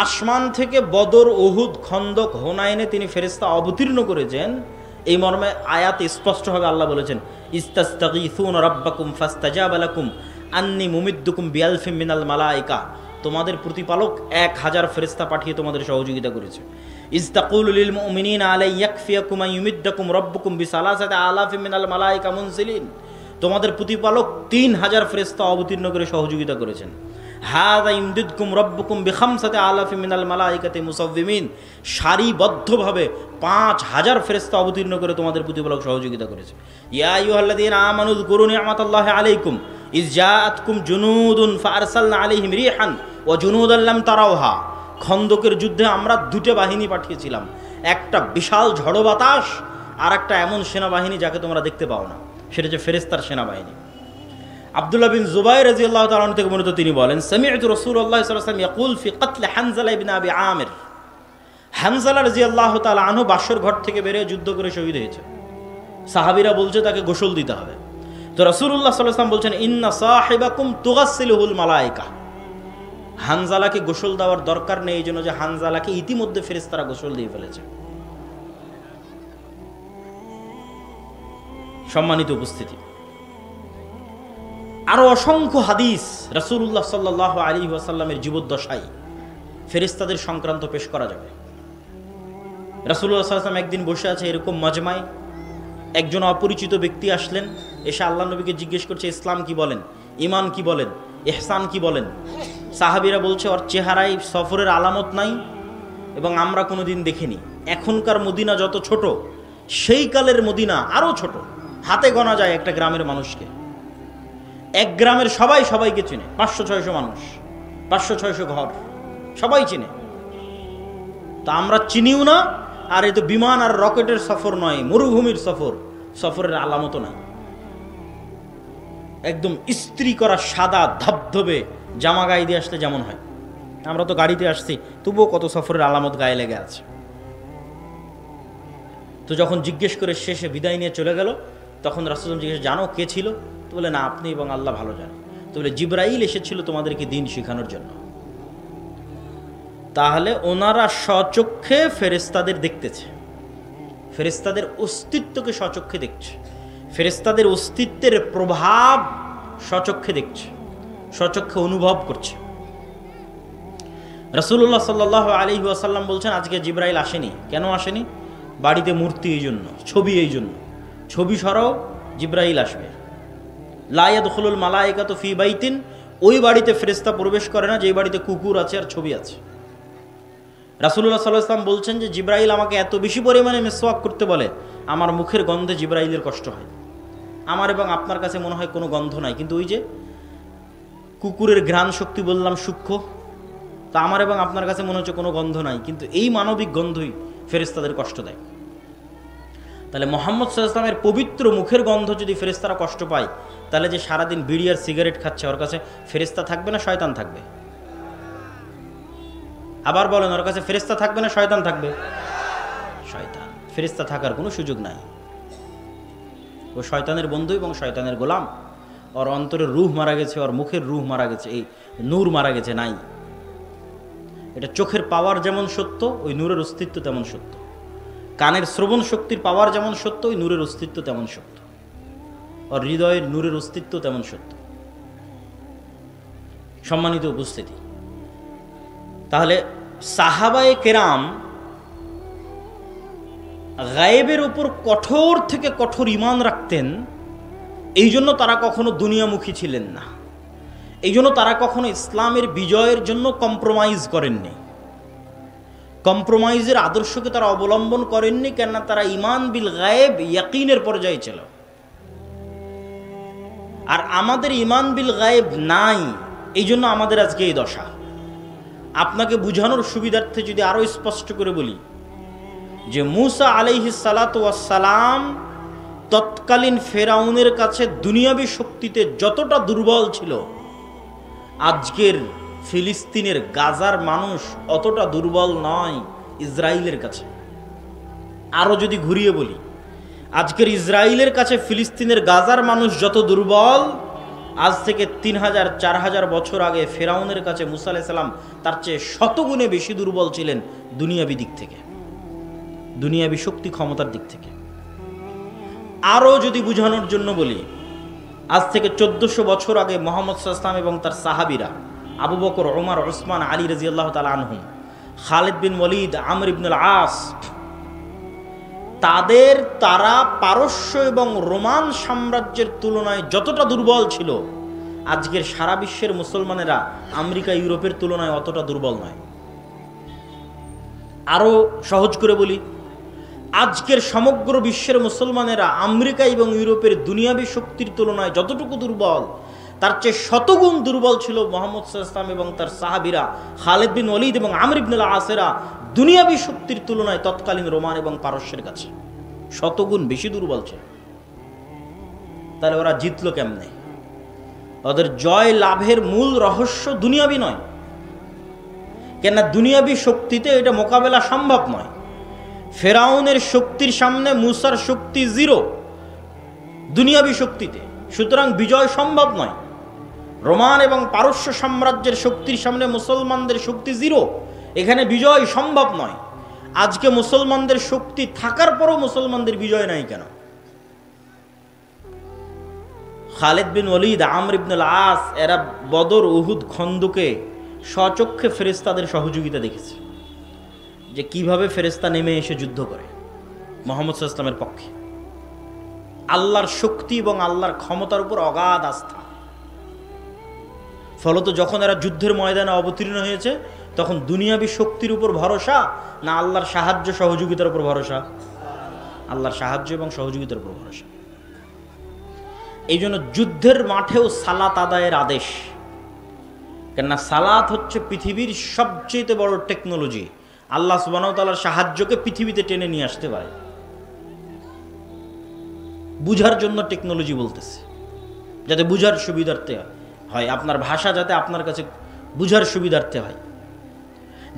আসমান থেকে বদর, উহুদ, খন্দক, হুনাইনে তিনি ফেরেশতা অবতীর্ণ করেছেন এই মর্মে আয়াতে স্পষ্টভাবে আল্লাহ বলেছেন, ইস্তাস্তাগীসুনা রাব্বাকুম ফাস্তাজাবা লাকুম আন্নী মুমিদ্দুকুম বিআলফিম মিনাল মালায়েকা। তোমাদের প্রতিপালক 1000 ফেরেশতা পাঠিয়ে তোমাদের সহযোগিতা করেছে। ইস্তাকুলু লিল মুমিনিনা আলাই ইয়াকফিয়াকুম আন ইউমিদ্দাকুম রাব্বুকুম বিসালাসাতি আলাফিম মিনাল মালায়েকা মুনজিলিন। তোমাদের প্রতিপালক 3000 ফেরেশতা অবতীর্ণ করে সহযোগিতা করেছেন। হাযা ইমদিদকুম রাব্বুকুম বিখামসাতি আলাফিম মিনাল মালায়েকাতি মুসাওয়িমিন। সারিবদ্ধভাবে 5000 ফেরেশতা অবতীর্ণ করে তোমাদের প্রতিপালক সহযোগিতা করেছে। ইয়া আইয়ুহাল্লাযীনা আমানু যকুরু নি'মাতাল্লাহি আলাইকুম ইয জাআতকুম জুনুদুন ফাআরসালনা আলাইহিম রিহান ওয়া জুনুদান লাম তারাওহা। খন্দকের যুদ্ধে আমরা 2টা বাহিনী পাঠিয়েছিলাম, একটা বিশাল ঝড়ো বাতাস আর একটা এমন সেনাবাহিনী যাকে তোমরা দেখতে পাও না, সেটা হচ্ছে ফেরেশতার সেনাবাহিনী। আব্দুল্লাহ বিন জুবাইর রাদিয়াল্লাহু তাআলা আনহু থেকে বর্ণিত, তিনি বলেন, সামি'তু রাসূলুল্লাহ সাল্লাল্লাহু আলাইহি ওয়াসাল্লাম ইয়াকুল ফি কতল হানজালা ইবনে আবি আমির। হানজালা রাদিয়াল্লাহু তাআলা আনহু বাসর ঘর থেকে বেরিয়ে যুদ্ধ করে শহীদ হয়েছে। সাহাবীরা বলছে তাকে গোসল দিতে হবে। তো রাসূলুল্লাহ সাল্লাল্লাহু আলাইহি ওয়াসাল্লাম বলছেন, ইন্না সাহিবাকুম তুগাসসিলুহুল মালায়েকা। হানজালাকে গোসল দেওয়ার দরকার নেই, এই জন্য যে হানজালাকে ইতিমধ্যে ফেরেশতারা গোসল দিয়ে ফেলেছে। সম্মানিত উপস্থিতি, আরো অসংখ্য হাদিস রাসূলুল্লাহ সাল্লাল্লাহু আলাইহি ওয়াসাল্লামের জীবদ্দশায় ফেরেশতাদের সংক্রান্ত পেশ করা যাবে। রাসূলুল্লাহ সাল্লাল্লাহু আলাইহি ওয়াসাল্লাম একদিন বসে আছে এরকম মাজমায়, একজন অপরিচিত ব্যক্তি আসলেন, এসে আল্লাহ নবীকে জিজ্ঞেস করছে, ইসলাম কি বলেন, ঈমান কি বলেন, ইহসান কি বলেন। সাহাবীরা বলছে, ওর চেহারায় সফরের আলামত নাই এবং আমরা কোনোদিন দেখিনি। এখনকার মদিনা যত ছোট, সেই কালের মদিনা আরো ছোট, হাতে গোনা যায় একটা গ্রামের মানুষকে। এক গ্রামের সবাই সবাইকে চিনে, 500-600 মানুষ, 500-600 ঘর, সবাই চিনে। তা আমরা চিনিও না, আর এই তো বিমান আর রকেটের সফর নয়, মরুভূমির সফর, সফরের আলামতও নাই। একদম ইস্ত্রি করা সাদা ধবধবে জামা গায়ে দিয়ে আসলে যেমন হয়, আমরা তো গাড়িতে আসছি, তবুও কত সফরের আলামত গায়ে লেগে আছে। তো যখন জিজ্ঞেস করে শেষে বিদায় নিয়ে চলে গেল, তখন রাসূল জিজ্ঞেস, জানো কে ছিল? তো বলে, না, আপনি এবং আল্লাহ ভালো জানেন। তো বলে, জিবরাইল এসেছিল তোমাদেরকে দিন শেখানোর জন্য। তাহলে ওনারা স্বচক্ষে ফেরেশতাদের দেখতেছে, ফেরেশতাদের অস্তিত্বকে স্বচক্ষে দেখছে, ফেরেশতাদের অস্তিত্বের প্রভাব স্বচক্ষে দেখছে, স্বচক্ষে অনুভব করছে। রাসূলুল্লাহ সাল্লাল্লাহু আলাইহি ওয়াসাল্লাম বলছেন, আজকে জিবরাইল আসেনি। কেন আসেনি? বাড়িতে মূর্তি এই জন্য, ছবি এই জন্য। ছবি সরাও, জিবরাইল আসবে। লা ইয়াদখুলুল মালায়েকাতু ফি বাইতিন, ওই বাড়িতে ফেরেশতা প্রবেশ করে না যে বাড়িতে কুকুর আছে আর ছবি আছে। রাসূলুল্লাহ সাল্লাল্লাহু আলাইহি ওয়াসাল্লাম বলছেন যে জিবরাইল আমাকে এত বেশি পরিমাণে মিসওয়াক করতে বলে, আমার মুখের গন্ধে জিবরাইলের কষ্ট হয়। আমার এবং আপনার কাছে মনে হয় কোনো গন্ধ নাই, কিন্তু ওই যে কুকুরের ঘ্রাণ শক্তি বললাম সূক্ষ্ম, তা আমার এবং আপনার কাছে মনে হচ্ছে কোনো গন্ধ নাই, কিন্তু এই মানবিক গন্ধই ফেরেশতাদের কষ্ট দেয়। তাহলে মুহাম্মদ সাল্লাল্লাহু আলাইহি ওয়াসাল্লামের পবিত্র মুখের গন্ধ যদি ফেরেশতারা কষ্ট পায়, তাহলে যে সারাদিন বিড়ি আর সিগারেট খাচ্ছে, ওর কাছে ফেরেশতা থাকবে না শয়তান থাকবে? আবার বলেন, ওর কাছে ফেরেশতা থাকবে না শয়তান থাকবে? শয়তান। ফেরেশতা থাকার কোনো সুযোগ নাই। ও শয়তানের বন্ধু এবং শয়তানের গোলাম। ওর অন্তরের রূহ মারা গেছে, ওর মুখের রূহ মারা গেছে, এই নূর মারা গেছে, নাই। এটা চোখের পাওয়ার যেমন সত্য, ওই নূরের অস্তিত্ব তেমন সত্য। কানের শ্রবণ শক্তির পাওয়ার যেমন সত্য, ওই নূরের অস্তিত্ব তেমন সত্য। ওর হৃদয়ের নূরের অস্তিত্ব তেমন সত্য। সম্মানিত উপস্থিতি, তাহলে সাহাবায়ে কেরাম গায়েবের উপর কঠোর থেকে কঠোর ঈমান রাখতেন, এই জন্য তারা কখনো দুনিয়ামুখী ছিলেন না, এই জন্য তারা কখনো ইসলামের বিজয়ের জন্য কম্প্রোমাইজ করেননি, কম্প্রোমাইজের আদর্শকে তারা অবলম্বন করেননি, কেননা তারা ইমান বিল গায়েব ইয়াকিনের পর্যায়ে ছিল। আর আমাদের ইমান বিল গায়েব নাই, এই জন্য আমাদের আজকে এই দশা। আপনাকে বুঝানোর সুবিধার্থে যদি আরো স্পষ্ট করে বলি যে মূসা আলাইহিস সালাতু ওয়াস সালাম তৎকালীন ফেরাউনের কাছে দুনিয়াবী শক্তিতে যতটা দুর্বল ছিল, আজকের ফিলিস্তিনের গাজার মানুষ অতটা দুর্বল নয় ইসরায়েলের কাছে। আরো যদি ঘুরিয়ে বলি, আজকের ইসরায়েলের কাছে ফিলিস্তিনের গাজার মানুষ যত দুর্বল, আজ থেকে 3000-4000 বছর আগে ফেরাউনের কাছে মূসা আলাইহিস সালাম তার চেয়ে শতগুণে বেশি দুর্বল ছিলেন দুনিয়াবী দিক থেকে, দুনিয়াবী শক্তি ক্ষমতার দিক থেকে। আরও যদি বুঝানোর জন্য বলি, আজ থেকে 1400 বছর আগে মুহাম্মদ সাল্লাল্লাহু আলাইহি ওয়াসাল্লাম এবং তার সাহাবীরা আবু বকর, ওমর, ওসমান, আলী রাদিয়াল্লাহু তাআলা আনহুম, খালিদ বিন ওয়ালিদ, আমর ইবনুল আস, তারা পারস্য এবং রোমান সাম্রাজ্যের তুলনায় যতটা দুর্বল ছিল, আজকের সারা বিশ্বের মুসলমানেরা আমেরিকা, ইউরোপের তুলনায় অতটা দুর্বল নয়। আরো সহজ করে বলি, আজকের সমগ্র বিশ্বের মুসলমানেরা আমেরিকা এবং ইউরোপের দুনিয়াবী শক্তির তুলনায় যতটুকু দুর্বল, তার চেয়ে শতগুণ দুর্বল ছিল মুহাম্মদ সাল্লাল্লাহু আলাইহি ওয়াসাল্লাম এবং তার সাহাবীরা খালিদ বিন ওয়ালিদ এবং আমর ইবনুল আসেরা দুনিয়াবী শক্তির তুলনায় তৎকালীন রোমান এবং পারস্যের কাছে শতগুণ বেশি দুর্বল ছিল। তাহলে ওরা জিতলো কেমনে? ওদের জয় লাভের মূল রহস্য দুনিয়াবী নয়, কেননা দুনিয়াবী শক্তিতে এটা মোকাবেলা সম্ভব নয়। ফেরাউনের শক্তির সামনে মূসার শক্তি জিরো দুনিয়াবী শক্তিতে, সুতরাং বিজয় সম্ভব নয়। রোমান এবং পারস্য সাম্রাজ্যের শক্তির সামনে মুসলমানদের শক্তি জিরো, এখানে বিজয় সম্ভব নয়। আজকে মুসলমানদের শক্তি থাকার পরও মুসলমানদের বিজয় নাই কেন? খালিদ বিন ওয়ালিদ, আমর ইবনুল আস, এরা বদর, উহুদ, খন্দকে স্বচক্ষে ফেরেশতাদের সহযোগিতা দেখেছে, যে কিভাবে ফেরেশতা নেমে এসে যুদ্ধ করে মুহাম্মদ সাল্লাল্লাহু আলাইহি ওয়াসাল্লামের পক্ষে। আল্লাহর শক্তি এবং আল্লাহর ক্ষমতার উপর অগাধ আস্থা। ফলত যখন এরা যুদ্ধের ময়দানে অবতীর্ণ হয়েছে, তখন দুনিয়াবী শক্তির উপর ভরসা না আল্লাহর সাহায্য সহযোগিতার উপর ভরসা? আল্লাহর সাহায্য এবং সহযোগিতার উপর ভরসা। এই জন্য যুদ্ধের মাঠেও সালাত আদায়ের আদেশ, কেননা সালাত হচ্ছে পৃথিবীর সবচেয়ে বড় টেকনোলজি। আল্লাহ সুবহানাহু ওয়া তাআলার সাহায্যকে পৃথিবীতে টেনে নিয়ে আসতে পারে। বুঝার জন্য টেকনোলজি বলতেছে, যাতে বুঝার সুবিধার্থে হয়, আপনার ভাষা যাতে আপনার কাছে বুঝার সুবিধার্থে হয়,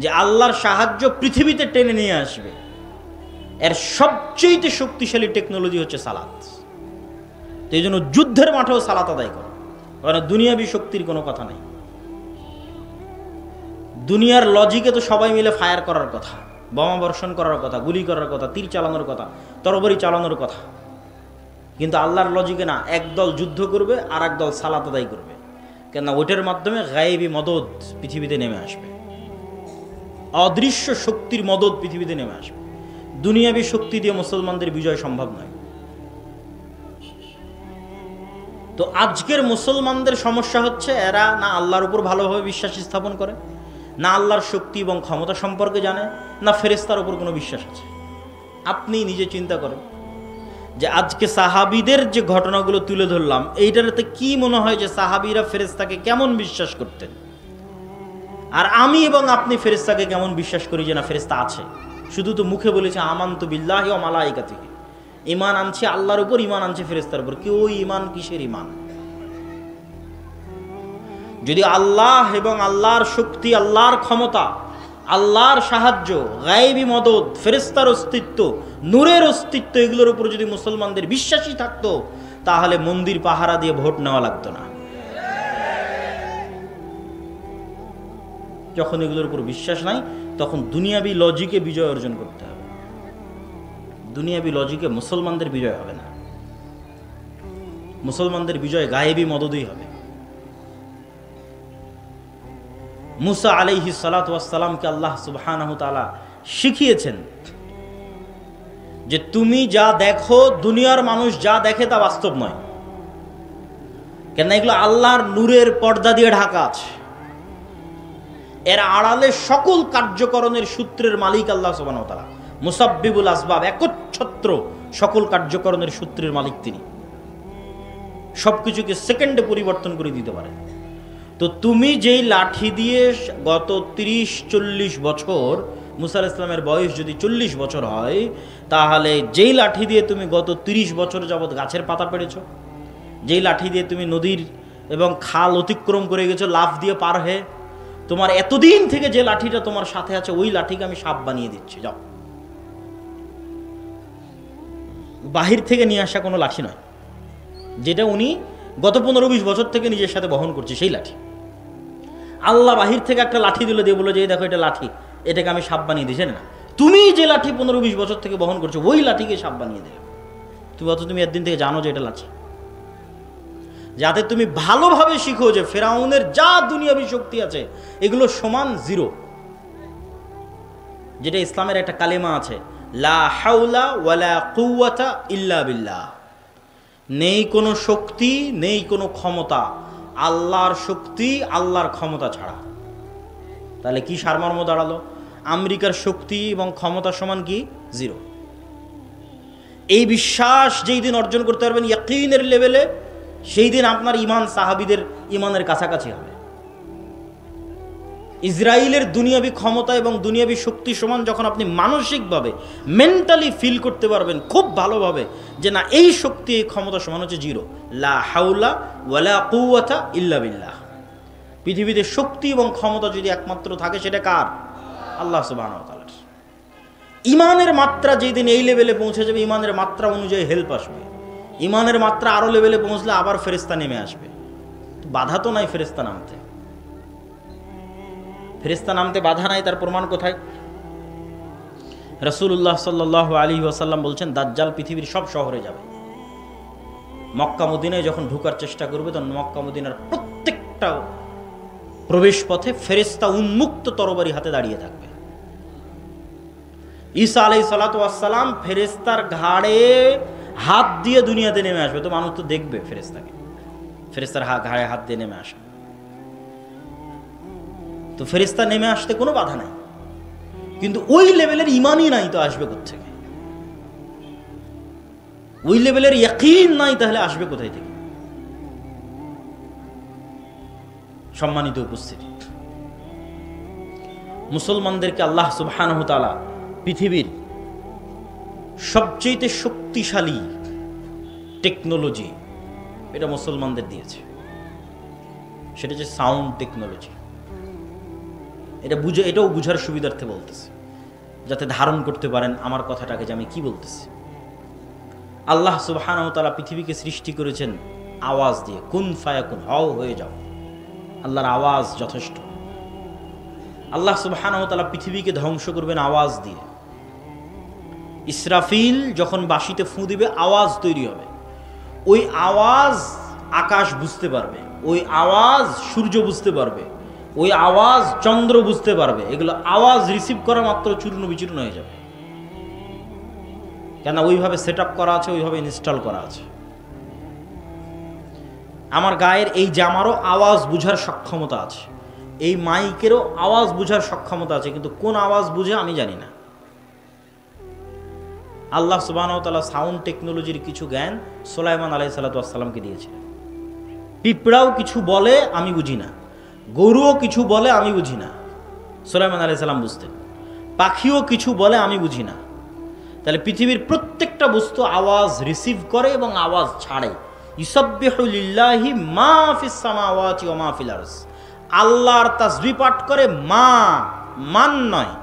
যে আল্লাহর সাহায্য পৃথিবীতে টেনে নিয়ে আসবে। এর সবচেয়ে শক্তিশালী টেকনোলজি হচ্ছে সালাত। তো এই জন্য যুদ্ধের মাঠেও সালাত আদায় করো, কারণ দুনিয়াবী শক্তির কোনো কথা নেই। দুনিয়ার লজিকে তো সবাই মিলে ফায়ার করার কথা, বোমা বর্ষণ করার কথা, গুলি করার কথা, তীর চালানোর কথা, তরবারি চালানোর কথা, কিন্তু আল্লাহর লজিকে না। একদল যুদ্ধ করবে আর একদল সালাত আদায় করবে, কেননা ওইটার মাধ্যমে গায়েবী মদদ পৃথিবীতে নেমে আসবে, অদৃশ্য শক্তির মদদ পৃথিবীতে নেমে আসবে। দুনিয়াবী শক্তি দিয়ে মুসলমানদের বিজয় সম্ভব নয়। তো আজকের মুসলমানদের সমস্যা হচ্ছে, এরা না আল্লাহর উপর ভালোভাবে বিশ্বাস স্থাপন করে, না আল্লাহর শক্তি এবং ক্ষমতা সম্পর্কে জানে, না ফেরেশতার উপর কোনো বিশ্বাস আছে। আপনি নিজে চিন্তা করেন যে আজকে সাহাবীদের যে ঘটনাগুলো তুলে ধরলাম, এইটাতে কি মনে হয় যে সাহাবীরা ফেরেশতাকে কেমন বিশ্বাস করতেন? আর আমি এবং আপনি ফেরেশতাকে কেমন বিশ্বাস করি যে না ফেরেশতা আছে? শুধু তো মুখে বলেছে আমানতু বিল্লাহি ওয়া মালাইকাতিহি, ঈমান আনছে আল্লাহর উপর, ঈমান আনছে ফেরেশতার উপর। কি ওই ঈমান কিসের ঈমান? যদি আল্লাহ এবং আল্লাহর শক্তি, আল্লাহর ক্ষমতা, আল্লাহর সাহায্য, গায়েবী মদদ, ফেরেশতার অস্তিত্ব, নূরের অস্তিত্ব, এগুলোর উপর যদি মুসলমানদের বিশ্বাসই থাকতো, তাহলে মন্দির পাহারা দিয়ে ভোট নেওয়া লাগতো না। যখন এগুলোর উপর বিশ্বাস নাই, তখন দুনিয়াবী লজিকে বিজয় অর্জন করতে হবে। দুনিয়াবী লজিকে মুসলমানদের বিজয় হবে না, মুসলমানদের বিজয় গায়েবী মদদেই হবে। মুসা আলাইহিস সালাতু ওয়াস সালামকে আল্লাহ সুবহানাহু তাআলা শিখিয়েছেন যে তুমি যা দেখো, দুনিয়ার মানুষ যা দেখে তা বাস্তব নয়। কেন এগুলো আল্লাহর নূরের পর্দা দিয়ে ঢাকা আছে। এর আড়ালে সকল কার্যকরণের সূত্রের মালিক আল্লাহ সুবহানাহু ওয়া তাআলা, মুসাব্বিবুল আসবাব, একচ্ছত্র সকল কার্যকরণের সূত্রের মালিক তিনি, সবকিছুকে সেকেন্ডে পরিবর্তন করে দিতে পারে। তো তুমি যেই লাঠি দিয়ে গত 30-40 বছর, মুসা আলাইহিস সালামের বয়স যদি 40 বছর হয়, তাহলে যেই লাঠি দিয়ে তুমি গত 30 বছর যাবৎ গাছের পাতা পেড়েছ, যেই লাঠি দিয়ে তুমি নদীর এবং খাল অতিক্রম করে গেছো লাফ দিয়ে পার হয়ে, তোমার এতদিন থেকে যে লাঠিটা তোমার সাথে আছে ওই লাঠিকে আমি সাপ বানিয়ে দিচ্ছি, যাও। বাহির থেকে নিয়ে আসা কোনো লাঠি নয়, যেটা উনি গত 15-20 বছর থেকে নিজের সাথে বহন করছে সেই লাঠি। আল্লাহ বাহির থেকে একটা লাঠি দিলে দিয়ে বলো যে দেখো এটা লাঠি, এটাকে আমি সাপ বানিয়ে দিয়েছি না, তুমি যে লাঠি 15-20 বছর থেকে বহন করছো ওই লাঠিকে সাপ বানিয়ে দিলে। তুমি একদিন থেকে জানো যে এটা লাঠি, যাতে তুমি ভালোভাবে শিখো যে ফেরাউনের যা দুনিয়াবী শক্তি আছে এগুলো সমান জিরো। যেটা ইসলামের একটা কালেমা আছে, লা হাওলা ওয়ালা কুওয়াতা ইল্লা বিল্লাহ, নেই কোনো শক্তি নেই কোনো ক্ষমতা, আল্লাহর শক্তি আল্লাহর ক্ষমতা ছাড়া। তাহলে কি সারমর্ম দাঁড়ালো? আমেরিকার শক্তি এবং ক্ষমতা সমান কি? জিরো। এই বিশ্বাস যেই দিন অর্জন করতে পারবেন ইয়াকিনের লেভেলে, সেই দিন আপনার ইমান সাহাবীদের ইমানের কাছাকাছি হবে। ইসরায়েলের দুনিয়াবী ক্ষমতা এবং দুনিয়াবী শক্তি সমান যখন আপনি মানসিকভাবে মেন্টালি ফিল করতে পারবেন খুব ভালোভাবে যে না এই শক্তি এই ক্ষমতা সমান হচ্ছে জিরো, লা হাওলা ওয়ালা কুওয়াতা ইল্লা বিল্লাহ। পৃথিবীতে শক্তি এবং ক্ষমতা যদি একমাত্র থাকে সেটা কার? আল্লাহ সুবহানাহু ওয়া তাআলার। ইমানের মাত্রা যেই দিন এই লেভেলে পৌঁছে যাবে, ইমানের মাত্রা অনুযায়ী হেল্প আসবে, ইমানের মাত্রা আরো লেভেলে পৌঁছলে আবার ফেরেশতা নেমে আসবে। বাধা তো নাই ফেরেশতা নামতে, ফেরেশতা নামতে বাধা নাই, তার প্রমাণ কোথায়? রাসূলুল্লাহ সাল্লাল্লাহু আলাইহি ওয়াসাল্লাম বলছেন দাজ্জাল পৃথিবীর সব শহরে যাবে, মক্কা মদিনায় যখন ঢোকার চেষ্টা করবে তখন মক্কা মদিনার প্রত্যেকটা প্রবেশ পথে ফেরেশতা উন্মুক্ত তরবারি হাতে দাঁড়িয়ে থাকবে। ঈসা আলাইহিস সালাতু ওয়াস সালাম ফেরেশতার ঘাড়ে হাত দিয়ে দুনিয়াতে নেমে আসবে, তো মানুষ তো দেখবে ফেরেশতাকে, ফেরেশতার ঘাড়ে হাত দিয়ে নেমে আসে। তো ফেরেশতা নেমে আসতে কোনো বাধা নাই, কিন্তু ওই লেভেলের ইমানই নাই তো আসবে কোত্থেকে? ওই লেভেলের ইয়াকিন নাই, তাহলে আসবে কোথায় থেকে? সম্মানিত উপস্থিতি, মুসলমানদেরকে আল্লাহ সুবহানাহু ওয়া তাআলা পৃথিবীর সবচেয়ে শক্তিশালী টেকনোলজি এটা মুসলমানদের দিয়েছে, সেটা হচ্ছে সাউন্ড টেকনোলজি। এটাও বুঝার সুবিধার্থে বলতেছে, যাতে ধারণ করতে পারেন আমার কথাটাকে যে আমি কি বলতেছি। আল্লাহ সুবহানাহু ওয়া তাআলা পৃথিবীকে সৃষ্টি করেছেন আওয়াজ দিয়ে, কুন ফায়াকুন, হও হয়ে যাও। আল্লাহর আওয়াজ যথেষ্ট। আল্লাহ সুবহানাহু ওয়া তাআলা পৃথিবীকে ধ্বংস করবেন আওয়াজ দিয়ে। ইসরাফিল যখন বাঁশিতে ফুঁ দিবে আওয়াজ তৈরি হবে, ওই আওয়াজ আকাশ বুঝতে পারবে, ওই আওয়াজ সূর্য বুঝতে পারবে, ওই আওয়াজ চন্দ্র বুঝতে পারবে। এগুলো আওয়াজ রিসিভ করা মাত্র চূর্ণ বিচূর্ণ হয়ে যাবে, কেন ওইভাবে সেট আপ করা আছে, ওইভাবে ইনস্টল করা আছে। আমার গায়ের এই জামারও আওয়াজ বুঝার সক্ষমতা আছে, এই মাইকেরও আওয়াজ বুঝার সক্ষমতা আছে, কিন্তু কোন আওয়াজ বুঝে আমি জানি না। আল্লাহ সুবহানাহু ওয়া তাআলা সাউন্ড টেকনোলজির কিছু জ্ঞান সুলাইমান আলাইহিস সালাতু ওয়াস সালামকে দিয়েছিলেন। পিঁপড়াও কিছু বলে আমি বুঝি না, গরুও কিছু বলে আমি বুঝি না, সুলাইমান আলাইহিস সালাম বুঝতেন। পাখিও কিছু বলে আমি বুঝি না। তাহলে পৃথিবীর প্রত্যেকটা বস্তু আওয়াজ রিসিভ করে এবং আওয়াজ ছাড়ে। ইউসাব্বিহু লিল্লাহি মা ফিস সামাওয়াতি ওয়া মা ফিল আরজ, আল্লাহর তাসবিহ পাঠ করে, মান নয়।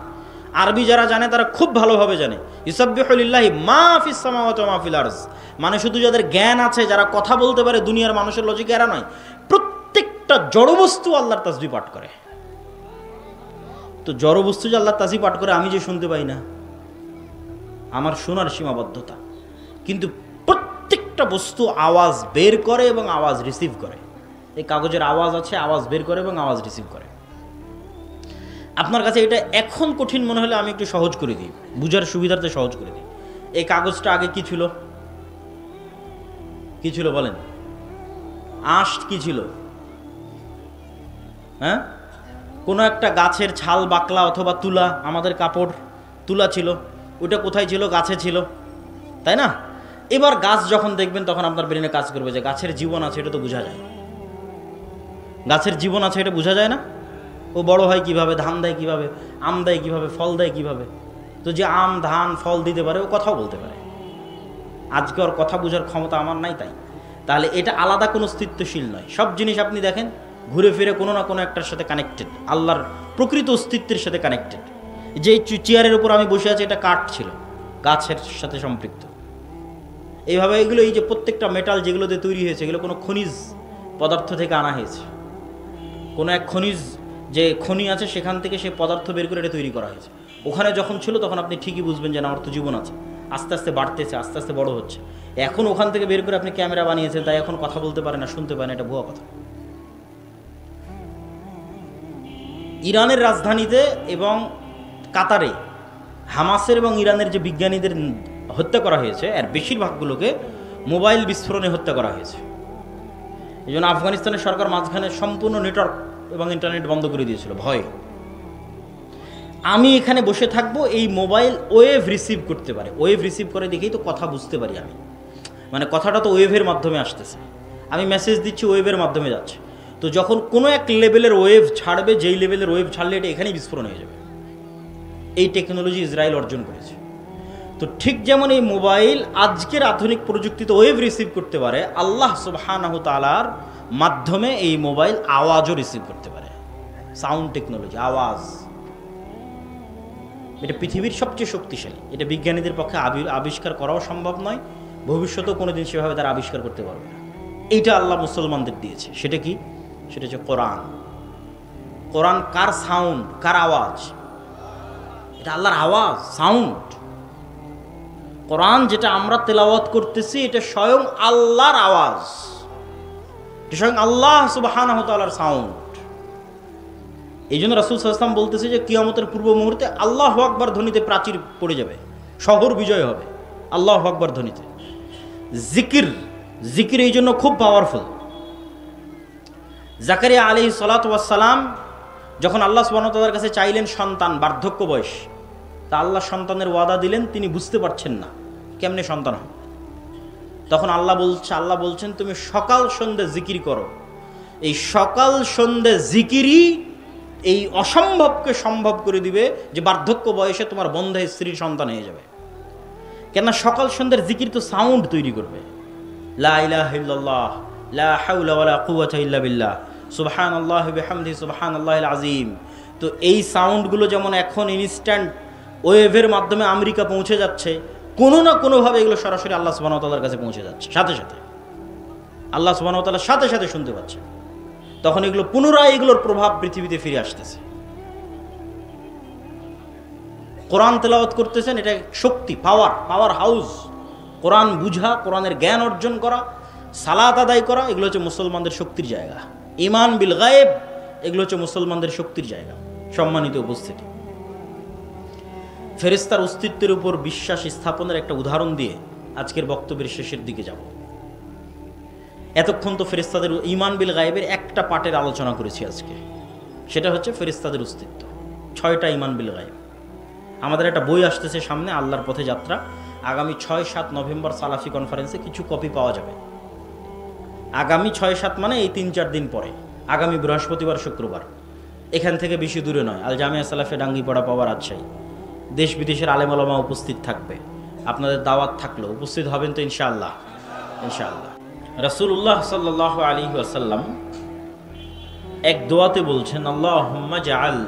আরবি যারা জানে তারা খুব ভালোভাবে জানে ইউসাব্বিহু লিল্লাহি মা ফিস সামাওয়াতি ওয়া মা ফিল আরজ, মানে শুধু যাদের জ্ঞান আছে, যারা কথা বলতে পারে দুনিয়ার মানুষের লজিকে, এরা নয়। প্রত্যেকটা জড়বস্তু আল্লাহর তাসবিহ পাঠ করে। তো জড়বস্তু যে আল্লাহর তাসবিহ পাঠ করে, আমি যে শুনতে পাই না, আমার শোনার সীমাবদ্ধতা, কিন্তু প্রত্যেকটা বস্তু আওয়াজ বের করে এবং আওয়াজ রিসিভ করে। এই কাগজের আওয়াজ আছে, আওয়াজ বের করে এবং আওয়াজ রিসিভ করে। আপনার কাছে এটা এখন কঠিন মনে হলে আমি একটু সহজ করে দিই, বুঝার সুবিধার্থে সহজ করে দিই। এই কাগজটা আগে কি ছিল? কি ছিল বলেন? আঁশ কি ছিল? হ্যাঁ, কোনো একটা গাছের ছাল বাকলা অথবা তুলা, আমাদের কাপড় তুলা ছিল, ওইটা কোথায় ছিল? গাছে ছিল, তাই না? এবার গাছ যখন দেখবেন তখন আপনার ব্রেনে কাজ করবে যে গাছের জীবন আছে, এটা তো বোঝা যায়। গাছের জীবন আছে এটা বোঝা যায় না? ও বড় হয় কিভাবে, ধান দেয় কিভাবে, আম দেয় কিভাবে, ফল দেয় কিভাবে? তো যে আম ধান ফল দিতে পারে ও কথাও বলতে পারে। আজকে ওর কথা বোঝার ক্ষমতা আমার নাই, তাহলে এটা আলাদা কোনো অস্তিত্বশীল নয়। সব জিনিস আপনি দেখেন ঘুরে ফিরে কোনো না কোনো একটার সাথে কানেক্টেড, আল্লাহর প্রকৃত অস্তিত্বের সাথে কানেক্টেড। যে চেয়ারের উপর আমি বসে আছি এটা কাঠ ছিল, গাছের সাথে সম্পৃক্ত। এইভাবে এগুলো, এই যে প্রত্যেকটা মেটাল যেগুলোতে তৈরি হয়েছে, এগুলো কোনো খনিজ পদার্থ থেকে আনা হয়েছে। কোনো এক খনিজ, যে খনি আছে সেখান থেকে সে পদার্থ বের করে এটা তৈরি করা হয়েছে। ওখানে যখন ছিল তখন আপনি ঠিকই বুঝবেন যে না, আমার তো জীবন আছে, আস্তে আস্তে বাড়তেছে, আস্তে আস্তে বড় হচ্ছে। এখন ওখান থেকে বের করে আপনি ক্যামেরা বানিয়েছেন, তাই এখন কথা বলতে পারে না, শুনতে পারে না, এটা ভুয়া কথা। ইরানের রাজধানীতে এবং কাতারে হামাসের এবং ইরানের যে বিজ্ঞানীদের হত্যা করা হয়েছে, এর বেশিরভাগগুলোকে মোবাইল বিস্ফোরণে হত্যা করা হয়েছে। এই জন্য আফগানিস্তানের সরকার মাঝখানে সম্পূর্ণ নেটওয়ার্ক এবং ইন্টারনেট বন্ধ করে দিয়েছিল ভয়ে। আমি এখানে বসে থাকবো, এই মোবাইল ওয়েভ রিসিভ করতে পারে, ওয়েভ রিসিভ করে দেখেই তো কথা বুঝতে পারি আমি, মানে কথাটা তো ওয়েভের মাধ্যমে আসতেছে, আমি মেসেজ দিচ্ছি ওয়েভের মাধ্যমে যাচ্ছে। তো যখন কোনো এক লেভেলের ওয়েভ ছাড়বে, যেই লেভেলের ওয়েভ ছাড়লে এটা এখানেই বিস্ফোরণ হয়ে যাবে। এই টেকনোলজি ইসরায়েল অর্জন করেছে। তো ঠিক যেমন এই মোবাইল আজকের আধুনিক প্রযুক্তিতে ওয়েভ রিসিভ করতে পারে, আল্লাহ সুবহানাহু তাআলার মাধ্যমে এই মোবাইল আওয়াজও রিসিভ করতে পারে। সাউন্ড টেকনোলজি, আওয়াজ, এটা পৃথিবীর সবচেয়ে শক্তিশালী। এটা বিজ্ঞানীদের পক্ষে আবিষ্কার করাও সম্ভব নয়, ভবিষ্যতেও কোনোদিন সেভাবে তারা আবিষ্কার করতে পারবে না। এইটা আল্লাহ মুসলমানদের দিয়েছে। সেটা কি? সেটা হচ্ছে কোরআন। কোরআন কার সাউন্ড, কার আওয়াজ? এটা আল্লাহর আওয়াজ, সাউন্ড। কোরআন যেটা আমরা তেলাওয়াত করতেছি এটা স্বয়ং আল্লাহর আওয়াজ, এটা স্বয়ং আল্লাহ সুবহানাহু ওয়া তাআলার সাউন্ড। এই জন্য রাসূল সাল্লাল্লাহু আলাইহি ওয়াসাল্লাম বলতেছে যে কিয়ামতের পূর্ব মুহূর্তে আল্লাহু আকবার ধ্বনিতে প্রাচীর পড়ে যাবে, শহর বিজয় হবে আল্লাহু আকবার ধ্বনিতে। জিকির এই জন্য খুব পাওয়ারফুল। জাকারিয়া আলাইহিস সালাতু ওয়াস সালাম যখন আল্লাহ সুবহানাহু ওয়া তাআলার কাছে চাইলেন সন্তান, বার্ধক্য বয়স, তা আল্লাহ সন্তানের ওয়াদা দিলেন, তিনি বুঝতে পারছেন না কেমনে সন্তান হবে। তখন আল্লাহ বলছেন তুমি সকাল সন্ধ্যে জিকির করো। এই সকাল সন্ধ্যে জিকিরই এই অসম্ভবকে সম্ভব করে দিবে যে বার্ধক্য বয়সে তোমার বন্ধে স্ত্রীর সন্তান হয়ে যাবে। কেননা সকাল সন্ধ্যার জিকির তো সাউন্ড তৈরি করবে। লা ইলাহা ইল্লাল্লাহ, লা হাওলা ওয়ালা কুওয়াতা ইল্লা বিল্লাহ, সুবহানাল্লাহি বিহামদিহি সুবহানাল্লাহিল আযীম। তো এই সাউন্ডগুলো যেমন এখন ইনস্ট্যান্ট ওয়েভের মাধ্যমে আমেরিকা পৌঁছে যাচ্ছে, কোনো না কোনোভাবে এগুলো সরাসরি আল্লাহ সুবহানাহু ওয়া তাআলার কাছে পৌঁছে যাচ্ছে, সাথে সাথে আল্লাহ সুবহানাহু ওয়া তাআলা সাথে সাথে শুনতে পাচ্ছে। তখন এগুলো পুনরায় এগুলোর প্রভাব পৃথিবীতে ফিরে আসতেছে। কোরআন তেলাওয়াত করতেছেন, এটা শক্তি, পাওয়ার হাউস। কোরআন বুঝা, কোরআনের জ্ঞান অর্জন করা, সালাত আদায় করা, এগুলো হচ্ছে মুসলমানদের শক্তির জায়গা। ঈমান বিল গায়েব, এগুলো হচ্ছে মুসলমানদের শক্তির জায়গা। সম্মানিত উপস্থিতি, ফেরেশতার অস্তিত্বের উপর বিশ্বাস স্থাপনের একটা উদাহরণ দিয়ে আজকের বক্তব্যের শেষের দিকে যাব। এতক্ষণ তো ফেরেশতাদের ঈমান বিল গায়েবের একটা পার্টের আলোচনা করেছি আজকে, সেটা হচ্ছে ফেরেশতাদের অস্তিত্ব। 6টা ঈমান বিল গায়েব। আমাদের একটা বই আসতেছে সামনে, আল্লাহর পথে যাত্রা। আগামী 6-7 নভেম্বর সালাফি কনফারেন্সে কিছু কপি পাওয়া যাবে। আগামী 6-7 মানে এই 3-4 দিন পরে, আগামী বৃহস্পতিবার শুক্রবার, এখান থেকে বেশি দূরে নয়, আল জামিয়া সালাফে ডাঙ্গিপাড়া পাওয়া রাজশাহী। দেশ বিদেশের আলেম ওলামা উপস্থিত থাকবে। আপনাদের দাওয়াত থাকলো, উপস্থিত হবেন তো ইনশাআল্লাহ? ইনশাআল্লাহ। রাসূলুল্লাহ সাল্লাল্লাহু আলাইহি ওয়াসাল্লাম এক দোয়াতে বলছেন, আল্লাহুম্মা জাআল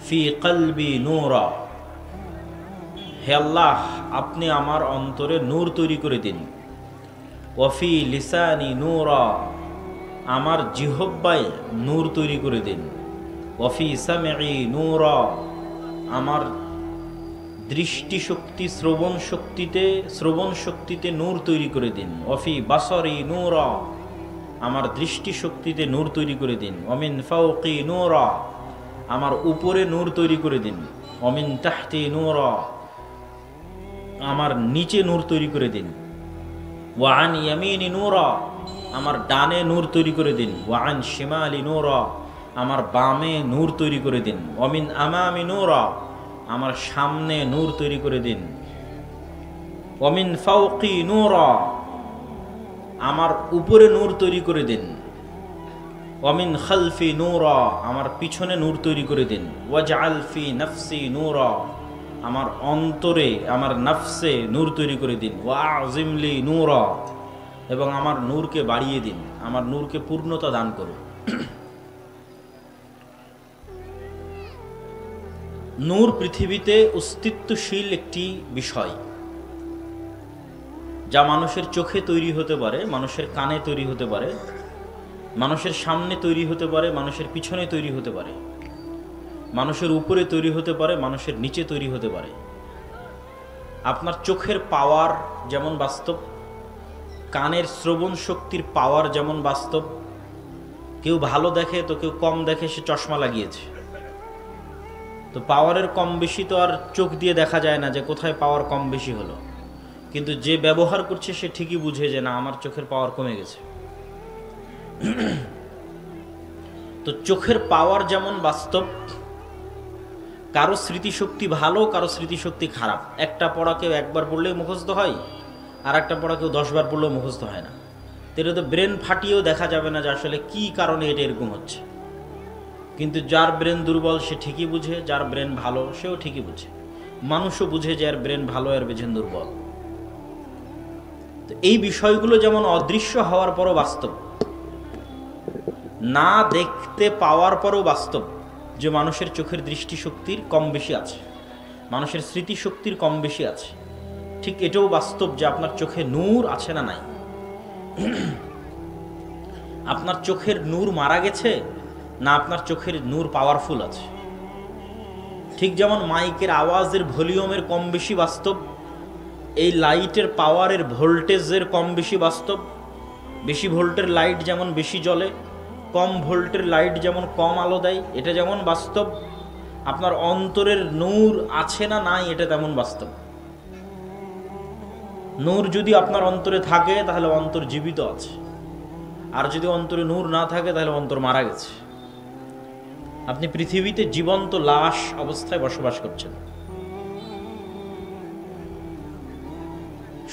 ফি কলবি নূরা, হে আল্লাহ আপনি আমার অন্তরে নূর তৈরি করে দিন। ওয়া ফি লিসানি নূরা, আমার জিহ্বায় নূর তৈরি করে দিন। ওয়া ফি সামঈ নূরা, আমার দৃষ্টিশক্তি শ্রবণ শক্তিতে নূর তৈরি করে দিন। ওয়া ফি বাসারি নূরা, আমার দৃষ্টিশক্তিতে নূর তৈরি করে দিন। ওয়া মিন ফাওকি নূরা, আমার উপরে নূর তৈরি করে দিন। ওয়া মিন তাহতি নূরা, আমার নিচে নূর তৈরি করে দিন। ওয়া আন ইয়ামিনি নূরা, আমার ডানে নূর তৈরি করে দিন। ওয়া আন শিমালি নূরা, আমার বামে নূর তৈরি করে দিন। ওয়া মিন আমামি নূরা, আমার সামনে নূর তৈরি করে দিন। ওয়া মিন ফাওকি নূরা, আমার উপরে নূর তৈরি করে দিন। ওয়া মিন খালফি নূরা, আমার পিছনে নূর তৈরি করে দিন। ওয়াজআল ফি নাফসি নূরা, আমার অন্তরে আমার নাফসে নূর তৈরি করে দিন। ওয়া আযিম লি নূরা, এবং আমার নূরকে বাড়িয়ে দিন, আমার নূরকে পূর্ণতা দান করুন। নূর পৃথিবীতে অস্তিত্বশীল একটি বিষয়, যা মানুষের চোখে তৈরি হতে পারে, মানুষের কানে তৈরি হতে পারে, মানুষের সামনে তৈরি হতে পারে, মানুষের পিছনে তৈরি হতে পারে, মানুষের উপরে তৈরি হতে পারে, মানুষের নিচে তৈরি হতে পারে। আপনার চোখের পাওয়ার যেমন বাস্তব, কানের শ্রবণ শক্তির পাওয়ার যেমন বাস্তব। কেউ ভালো দেখে তো কেউ কম দেখে, সে চশমা লাগিয়েছে। তো পাওয়ারের কম বেশি তো আর চোখ দিয়ে দেখা যায় না যে কোথায় পাওয়ার কম বেশি হলো, কিন্তু যে ব্যবহার করছে সে ঠিকই বুঝে যে না, আমার চোখের পাওয়ার কমে গেছে। তো চোখের পাওয়ার যেমন বাস্তব, কারো স্মৃতিশক্তি ভালো, কারো স্মৃতিশক্তি খারাপ। একটা পড়া কেউ একবার পড়লেই মুখস্থ হয়, আর একটা পড়া কেউ 10 বার পড়লেও মুখস্থ হয় না। এটা তো ব্রেন ফাটিয়েও দেখা যাবে না যে আসলে কি কারণে এটা এরকম হচ্ছে। কিন্তু যার ব্রেন দুর্বল সে ঠিকই বুঝে, যার ব্রেন ভালো সেও ঠিকই বুঝে। মানুষও বুঝে যে এর ব্রেন ভালো, এর ব্রেন দুর্বল। তো এই বিষয়গুলো যেমন অদৃশ্য হওয়ার পরও বাস্তব, না দেখতে পাওয়ার পরও বাস্তব যে মানুষের চোখের দৃষ্টিশক্তির কম বেশি আছে, মানুষের স্মৃতিশক্তির কম বেশি আছে। ঠিক এটাও বাস্তব যে আপনার চোখে নূর আছে না নাই। আপনার চোখের নূর মারা গেছে না আপনার চোখের নূর পাওয়ারফুল আছে। ঠিক যেমন মাইকের আওয়াজের ভলিউমের কম বেশি বাস্তব, এই লাইটের পাওয়ারের ভোল্টেজের কম বেশি বাস্তব। বেশি ভোল্টের লাইট যেমন বেশি জ্বলে, কম ভোল্টের লাইট যেমন কম আলো দেয়, এটা যেমন বাস্তব। আপনার অন্তরের নূর আছে না নাই এটা তেমন বাস্তব। নূর যদি আপনার অন্তরে থাকে তাহলে অন্তর জীবিত আছে, আর যদি অন্তরে নূর না থাকে তাহলে অন্তর মারা গেছে। আপনি পৃথিবীতে জীবন্ত লাশ অবস্থায় বসবাস করছেন।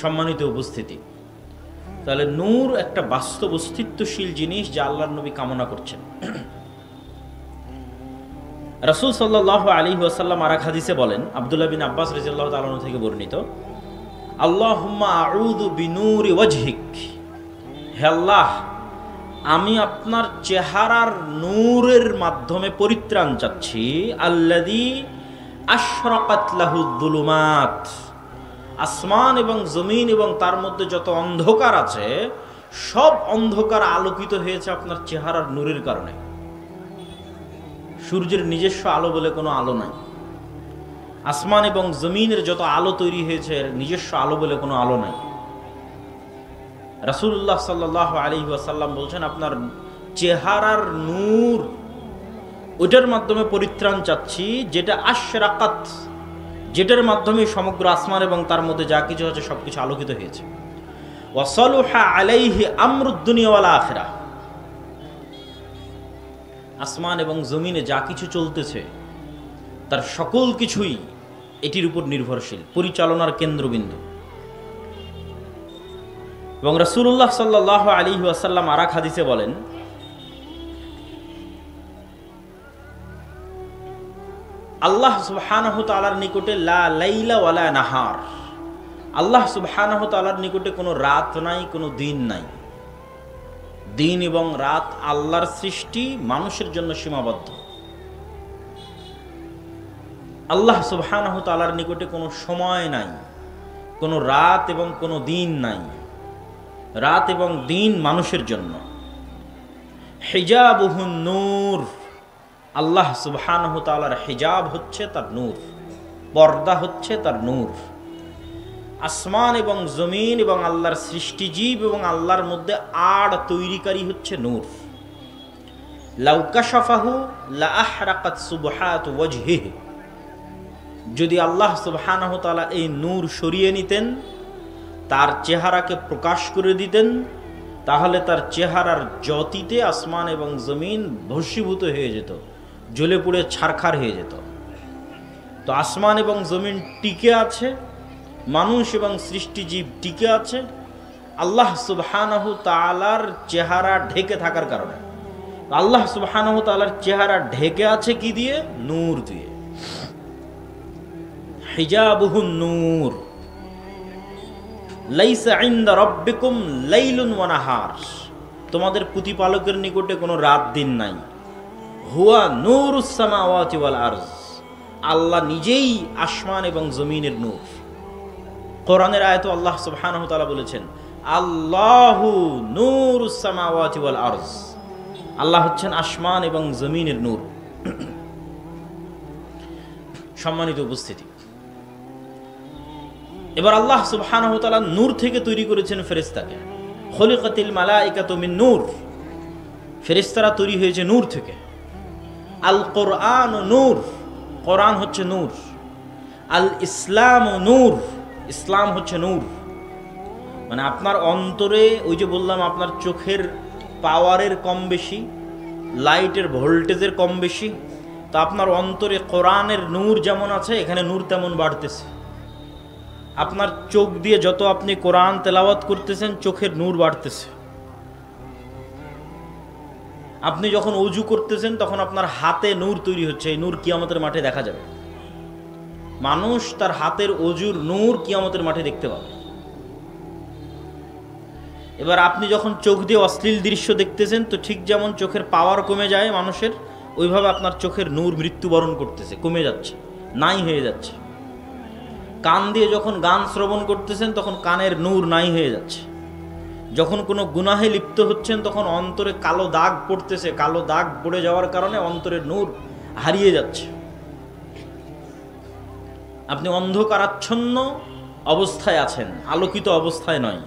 সম্মানিত উপস্থিতি, তাহলে নূর একটা বাস্তব অস্তিত্বশীল জিনিস যা আল্লাহর নবী কামনা করছেন। রাসূল সাল্লাল্লাহু আলাইহি ওয়াসাল্লাম আর এক হাদিসে বলেন, আব্দুল্লাহ বিন আব্বাস রাদিয়াল্লাহু তাআলা আনহু থেকে বর্ণিত, আল্লাহুম্মা আউযু বিনূরি ওয়াজহিক, হে আল্লাহ, আমি আপনার চেহারার নূরের মাধ্যমে পরিত্রাণ চাচ্ছি। আল্লাযী আশরাকাত লাহু যুলুমাত, আসমান এবং জমিন এবং তার মধ্যে যত অন্ধকার আছে সব অন্ধকার আলোকিত হয়েছে আপনার চেহারার নূরের কারণে। সূর্যের নিজস্ব আলো বলে কোনো আলো নাই। আসমান এবং জমিনের যত আলো তৈরি হয়েছে নিজস্ব আলো বলে কোনো আলো নাই। রাসূলুল্লাহ সাল্লাল্লাহু আলাইহি ওয়াসাল্লাম বলছেন, আপনার চেহারার নূর, ওটার মাধ্যমে পরিত্রাণ চাচ্ছি যেটা আশরাকাত, যেটার মাধ্যমে সমগ্র আসমান এবং তার মধ্যে যা কিছু আছে সবকিছু আলোকিত হয়েছে। ওয়াসালুহা আলাইহি আমরুদ দুনিয়া ওয়াল আখিরাহ, আসমান এবং জমিনে যা কিছু চলতেছে তার সকল কিছুই এটির উপর নির্ভরশীল, পরিচালনার কেন্দ্রবিন্দু। এবং রাসূলুল্লাহ সাল্লাল্লাহু আলাইহি ওয়াসাল্লাম আর এক হাদিসে বলেন, আল্লাহ সুবহানাহু তাআলার নিকটে লা লাইলা ওয়ালা নাহার, আল্লাহ সুবহানাহু তাআলার নিকটে কোনো রাত নাই, কোনো দিন নাই। দিন এবং রাত আল্লাহর সৃষ্টি, মানুষের জন্য সীমাবদ্ধ। আল্লাহ সুবহানাহু তাআলার নিকটে কোনো সময় নাই, কোনো রাত এবং কোনো দিন নাই। রাত এবং দিন মানুষের জন্য। হিজাবুহুন নূর, আল্লাহ সুবহানাহু তাআলার হিজাব হচ্ছে তার নূর, পর্দা হচ্ছে তার নূর। আসমান এবং জমিন এবং আল্লাহর সৃষ্টিজীব এবং আল্লাহর মধ্যে আড় তৈরিকারী হচ্ছে নূর। লাউ কাশাফাহু লা আহরাকাত সুবহাতু ওয়াজহিহি, যদি আল্লাহ সুবহানাহু তাআলা এই নূর সরিয়ে নিতেন, তার চেহারাকে প্রকাশ করে দিতেন, তাহলে তার চেহারার জ্যোতিতে আসমান এবং জমিন ভস্মীভূত হয়ে যেত, জ্বলে পুড়ে ছারখার হয়ে যেত। তো আসমান এবং জমিন টিকে আছে, মানুষ এবং সৃষ্টিজীব টিকে আছে আল্লাহ সুবহানাহু তাআলার চেহারা ঢেকে থাকার কারণে। আল্লাহ সুবহানাহু তাআলার চেহারা ঢেকে আছে কি দিয়ে? নূর দিয়ে। হিজাবুহুন নূর, লাইসা ইনদা রাব্বিকুম লাইলুন ওয়া নাহার, তোমাদের প্রতিপালকের নিকটে কোনো রাত দিন নাই। হুয়া নূরুস সামাওয়াতি ওয়াল আরজ, আল্লাহ নিজেই আসমান এবং জমিনের নূর। কোরআনের আয়াতে আল্লাহ সুবহানাহু তাআলা বলেছেন আল্লাহু নূরুস সামাওয়াতি ওয়াল আরজ, আল্লাহ হচ্ছেন আসমান এবং জমিনের নূর। সম্মানিত উপস্থিতি, এবার আল্লাহ সুবহানাহু তাআলা নূর থেকে তৈরি করেছেন ফেরেশতাকে। খলিকাতিল মালাইকাতু মিন নূর, ফেরেশতারা তৈরি হয়েছে নূর থেকে। আল কোরআন নূর, কোরআন হচ্ছে নূর। আল ইসলাম নূর, ইসলাম হচ্ছে নূর। মানে আপনার অন্তরে, ওই যে বললাম আপনার চোখের পাওয়ারের কম বেশি, লাইটের ভোল্টেজের কম বেশি, তো আপনার অন্তরে কোরআনের নূর যেমন আছে এখানে নূর তেমন বাড়তেছে। আপনার চোখ দিয়ে যত আপনি কোরআন তেলাওয়াত করতেছেন চোখের নূর বাড়তেছে। আপনি যখন ওযু করতেছেন তখন আপনার হাতে নূর তৈরি হচ্ছে, এই নূর কিয়ামতের মাঠে দেখা যাবে। মানুষ তার হাতের ওযুর নূর কিয়ামতের মাঠে দেখতে পাবে। এবার আপনি যখন চোখ দিয়ে অশ্লীল দৃশ্য দেখতেছেন তো ঠিক যেমন চোখের পাওয়ার কমে যায় মানুষের, ওইভাবে আপনার চোখের নূর মৃত্যুবরণ করতেছে, কমে যাচ্ছে, নাই হয়ে যাচ্ছে। কান দিয়ে যখন গান শ্রবণ করতেছেন তখন কানের নূর নাই হয়ে যাচ্ছে। যখন কোনো গুনাহে লিপ্ত হচ্ছেন তখন অন্তরে কালো দাগ পড়তেছে, কালো দাগ পড়ে যাওয়ার কারণে অন্তরের নূর হারিয়ে যাচ্ছে। আপনি অন্ধকারাচ্ছন্ন অবস্থায় আছেন, আলোকিত অবস্থায় নয়।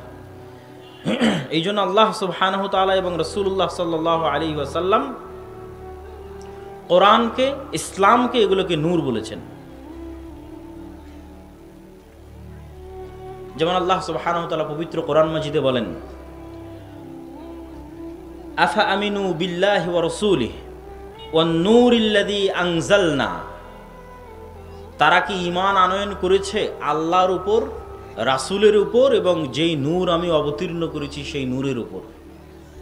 এই জন্য আল্লাহ সুবহানাহু তাআলা এবং রাসূলুল্লাহ সাল্লাল্লাহু আলাইহি ওয়াসাল্লাম কোরআনকে, ইসলামকে, এগুলোকে নূর বলেছেন। যেমন আল্লাহ সুবহানাহু ওয়া তাআলা পবিত্র কোরআন মাজিদে বলেন আফা আমিনু বিল্লাহি ওয়া রাসূলিহি ওয়ান নূরিল্লাযী আনজালনা, তারা কি ঈমান আনয়ন করেছে আল্লাহর উপর, রাসূলের উপর এবং যেই নূর আমি অবতীর্ণ করেছি সেই নূরের উপর।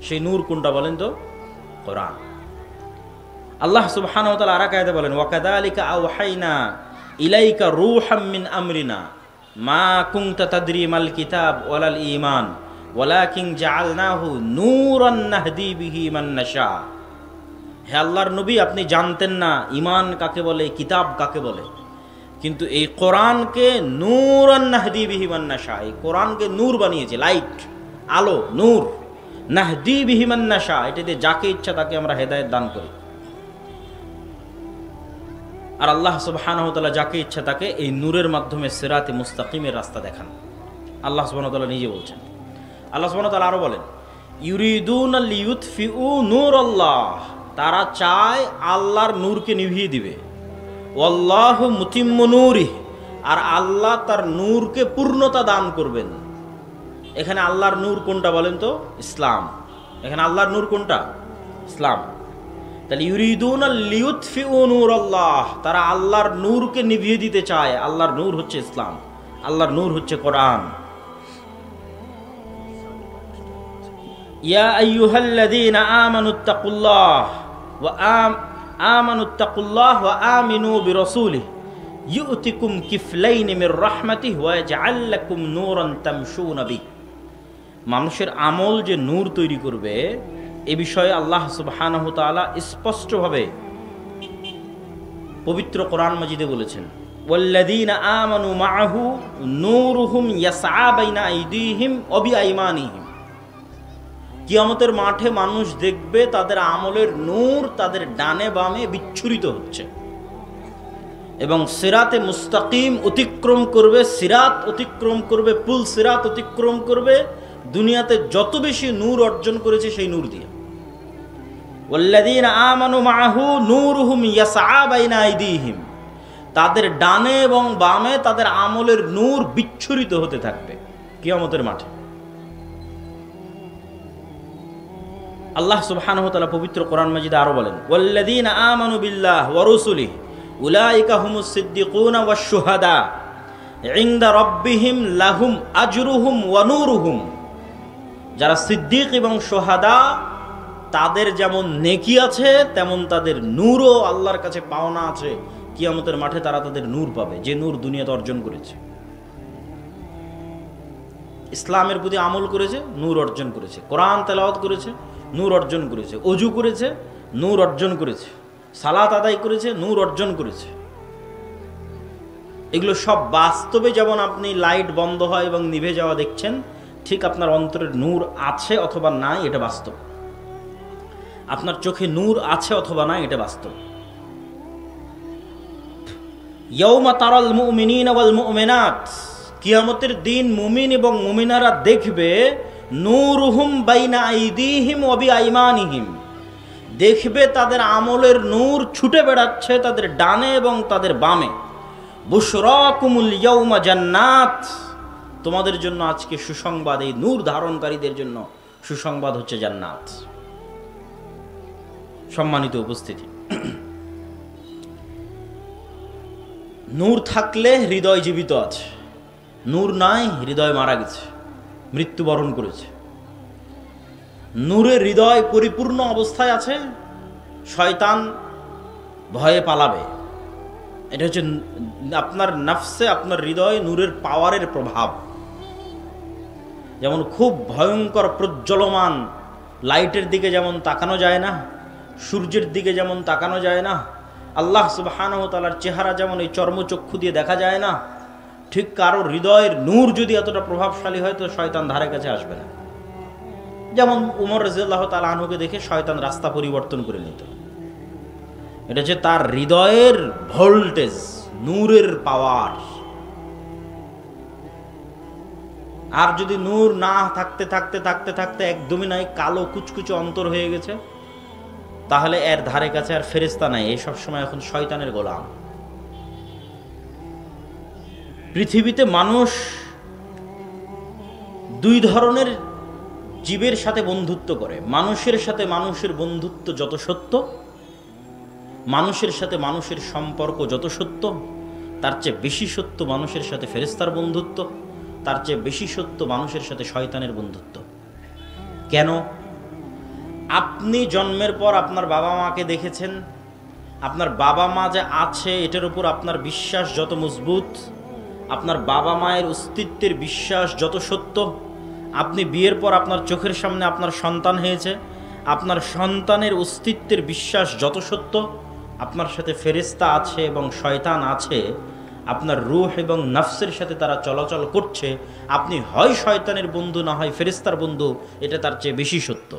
সেই নূর কোনটা বলেন তো? কোরআন। আল্লাহ সুবহানাহু ওয়া তাআলা আরেক আয়াতে বলেন ওয়া কাযালিকা আওহাইনা ইলাইকা রূহাম মিন আমরিনা মা কুনতা তাদরি মাল কিতাব ওয়ালাল ঈমান ওয়ালাকিন জাআলনাহু নূরান নাহদি বিহি মান নাশা। হে আল্লাহর নবী, আপনি জানতেন না ঈমান কাকে বলে, কিতাব কাকে বলে, কিন্তু এই কোরআনকে নূরান নাহদি বিহি মান নাশা, এই কোরআনকে নূর বানিয়েছে, লাইট, আলো, নূর। নাহদি বিহি মান নাশা, এটাতে যাকে ইচ্ছা তাকে আমরা হেদায়েত দান করি। আর আল্লাহ সুবহানাহু ওয়া তাআলা যাকে ইচ্ছা তাকে এই নূরের মাধ্যমে সিরাতে মুস্তাকিমের রাস্তা দেখান। আল্লাহ সুবহানাহু ওয়া তাআলা নিজে বলছেন। আল্লাহ সুবহানাহু ওয়া তাআলা আরো বলেন ইউরিদুনা লিইউতফিউ নূরাল্লাহ, তারা চায় আল্লাহর নূরকে নিভিয়ে দিবে। ওয়াল্লাহু মুতিম্মু নূরিহি, আর আল্লাহ তার নূরকে পূর্ণতা দান করবেন। এখানে আল্লাহর নূর কোনটা বলেন তো? ইসলাম। এখানে আল্লাহর নূর কোনটা? ইসলাম। তাহলে ইউরিদুনা লিইউতফিউ নূরাল্লাহ, তারা আল্লাহর নূরকে নিভিয়ে দিতে চায়। আল্লাহর নূর হচ্ছে ইসলাম, আল্লাহর নূর হচ্ছে কোরআন। ইয়া আইয়ুহাল্লাযীনা আমানুত্তাকুল্লাহ ওয়া আমিনু বিরাসূলিহি ইউতিকুম কিফলাইন মির রাহমাতিহি ওয়া ইয়াজআল লাকুম নূরান তামশুনা বিহি। মানুষের আমল যে নূর তৈরি করবে এ বিষয়ে আল্লাহ সুবহানাহু ওয়া তাআলা স্পষ্টভাবে পবিত্র কোরআন মাজিদে বলেছেন ওয়াল্লাযীনা আমানু মাআহু নূরুহুম ইয়াসআ বাইনা আইদিহিম ওয়া বিআইমানিহিম। কিয়ামতের মাঠে মানুষ দেখবে তাদের আমলের নূর তাদের ডানে বামে বিচ্ছুরিত হচ্ছে এবং সিরাতে মুস্তাকিম অতিক্রম করবে, সিরাত অতিক্রম করবে, পুল সিরাত অতিক্রম করবে দুনিয়াতে যত বেশি নূর অর্জন করেছে সেই নূর দিয়ে। ওয়াল্লাযীনা আমানু মাআহু নূরুহুম ইয়াসআ বাইনা আইদিহিম, তাদের ডানে এবং বামে তাদের আমলের নূর বিচ্ছুরিত হতে থাকবে কিয়ামতের মাঠে। আল্লাহ সুবহানাহু ওয়া তাআলা পবিত্র কোরআন মাজিদে আরো বলেন, ওয়াল্লাযীনা আমানু বিল্লাহি ওয়া রাসূলিহি উলাইকা হুমুস সিদ্দিকুনা ওয়াশ শুহাদা ইনদা রাব্বিহিম লাহুম আজরুহুম ওয়া নূরুহুম। যারা সিদ্দিক এবং শুহাদা, তাদের যেমন নেকি আছে তেমন তাদের নূরও আল্লাহর কাছে পাওনা আছে। কিয়ামতের মাঠে তারা তাদের নূর পাবে, যে নূর দুনিয়াতে অর্জন করেছে। ইসলামের প্রতি আমল করেছে, নূর অর্জন করেছে। কোরআন তেলাওয়াত করেছে, নূর অর্জন করেছে। ওযু করেছে, নূর অর্জন করেছে। সালাত আদায় করেছে, নূর অর্জন করেছে। এগুলো সব বাস্তবে যেমন আপনি লাইট বন্ধ হয় এবং নিভে যাওয়া দেখছেন, ঠিক আপনার অন্তরের নূর আছে অথবা নাই এটা বাস্তব। আপনার চোখে নূর আছে অথবা নাই এটা বাস্তব। ইয়াউমা তারাল মুমিনিনা ওয়াল মুমিনাত, কিয়ামতের দিন মুমিন এবং মুমিনারা দেখবে নূরুহুম বাইনা আইদিহিম ওয়া বিআইমানিহিম, দেখবে তাদের আমলের নূর ছুটে বেড়াচ্ছে তাদের ডানে এবং তাদের বামে। বুশরাকুমুল ইয়াউমা জান্নাত, তোমাদের জন্য আজকে সুসংবাদ, এই নূর ধারণকারীদের জন্য সুসংবাদ হচ্ছে জান্নাত। সম্মানিত উপস্থিতি, নূর থাকলে হৃদয় জীবিত আছে, নূর নাই হৃদয় মারা গেছে, মৃত্যুবরণ করেছে। নূরের হৃদয় পরিপূর্ণ অবস্থায় আছে, শয়তান ভয়ে পালাবে। এটা হচ্ছে আপনার নফসে, আপনার হৃদয়ে নূরের পাওয়ারের প্রভাব। যেমন খুব ভয়ঙ্কর প্রজ্বলমান লাইটের দিকে যেমন তাকানো যায় না, সূর্যের দিকে যেমন তাকানো যায় না, আল্লাহ সুবহানাহু ওয়া তাআলার চেহারা যেমন এই চর্মচক্ষু দিয়ে দেখা যায় না, ঠিক কারো হৃদয়ের নূর যদি এতটা প্রভাবশালী হয় তো শয়তান ধারে কাছে আসবে না। যেমন উমর রাদিয়াল্লাহু তাআলা আনহুকে দেখে শয়তান রাস্তা পরিবর্তন করে নিত। এটা হচ্ছে তার হৃদয়ের ভোল্টেজ, নূরের পাওয়ার। আর যদি নূর না থাকতে থাকতে থাকতে থাকতে একদমই নাই, কালো কুচকুচে অন্তর হয়ে গেছে, তাহলে এর ধারে কাছে আর ফেরেশতা নাই, এই সব সময় এখন শয়তানের গোলাম। পৃথিবীতে মানুষ দুই ধরনের জীবের সাথে বন্ধুত্ব করে। মানুষের সাথে মানুষের বন্ধুত্ব যত সত্য, মানুষের সাথে মানুষের সম্পর্ক যত সত্য, তার চেয়ে বেশি সত্য মানুষের সাথে ফেরেশতার বন্ধুত্ব, তার চেয়ে বেশি সত্য মানুষের সাথে শয়তানের বন্ধুত্ব। কেন? আপনি জন্মের পর আপনার বাবা মাকে দেখেছেন, আপনার বাবা মা যে আছে এটার উপর আপনার বিশ্বাস যত মজবুত, আপনার বাবা মায়ের অস্তিত্বের বিশ্বাস যত সত্য, আপনি বিয়ের পর আপনার চোখের সামনে আপনার সন্তান হয়েছে, আপনার সন্তানের অস্তিত্বের বিশ্বাস যত সত্য, আপনার সাথে ফেরেশতা আছে এবং শয়তান আছে, আপনার রূহ এবং নফসের সাথে তারা চলাচল করছে, আপনি হয় শয়তানের বন্ধু না হয় ফেরেশতার বন্ধু, এটা তার চেয়ে বেশি সত্য।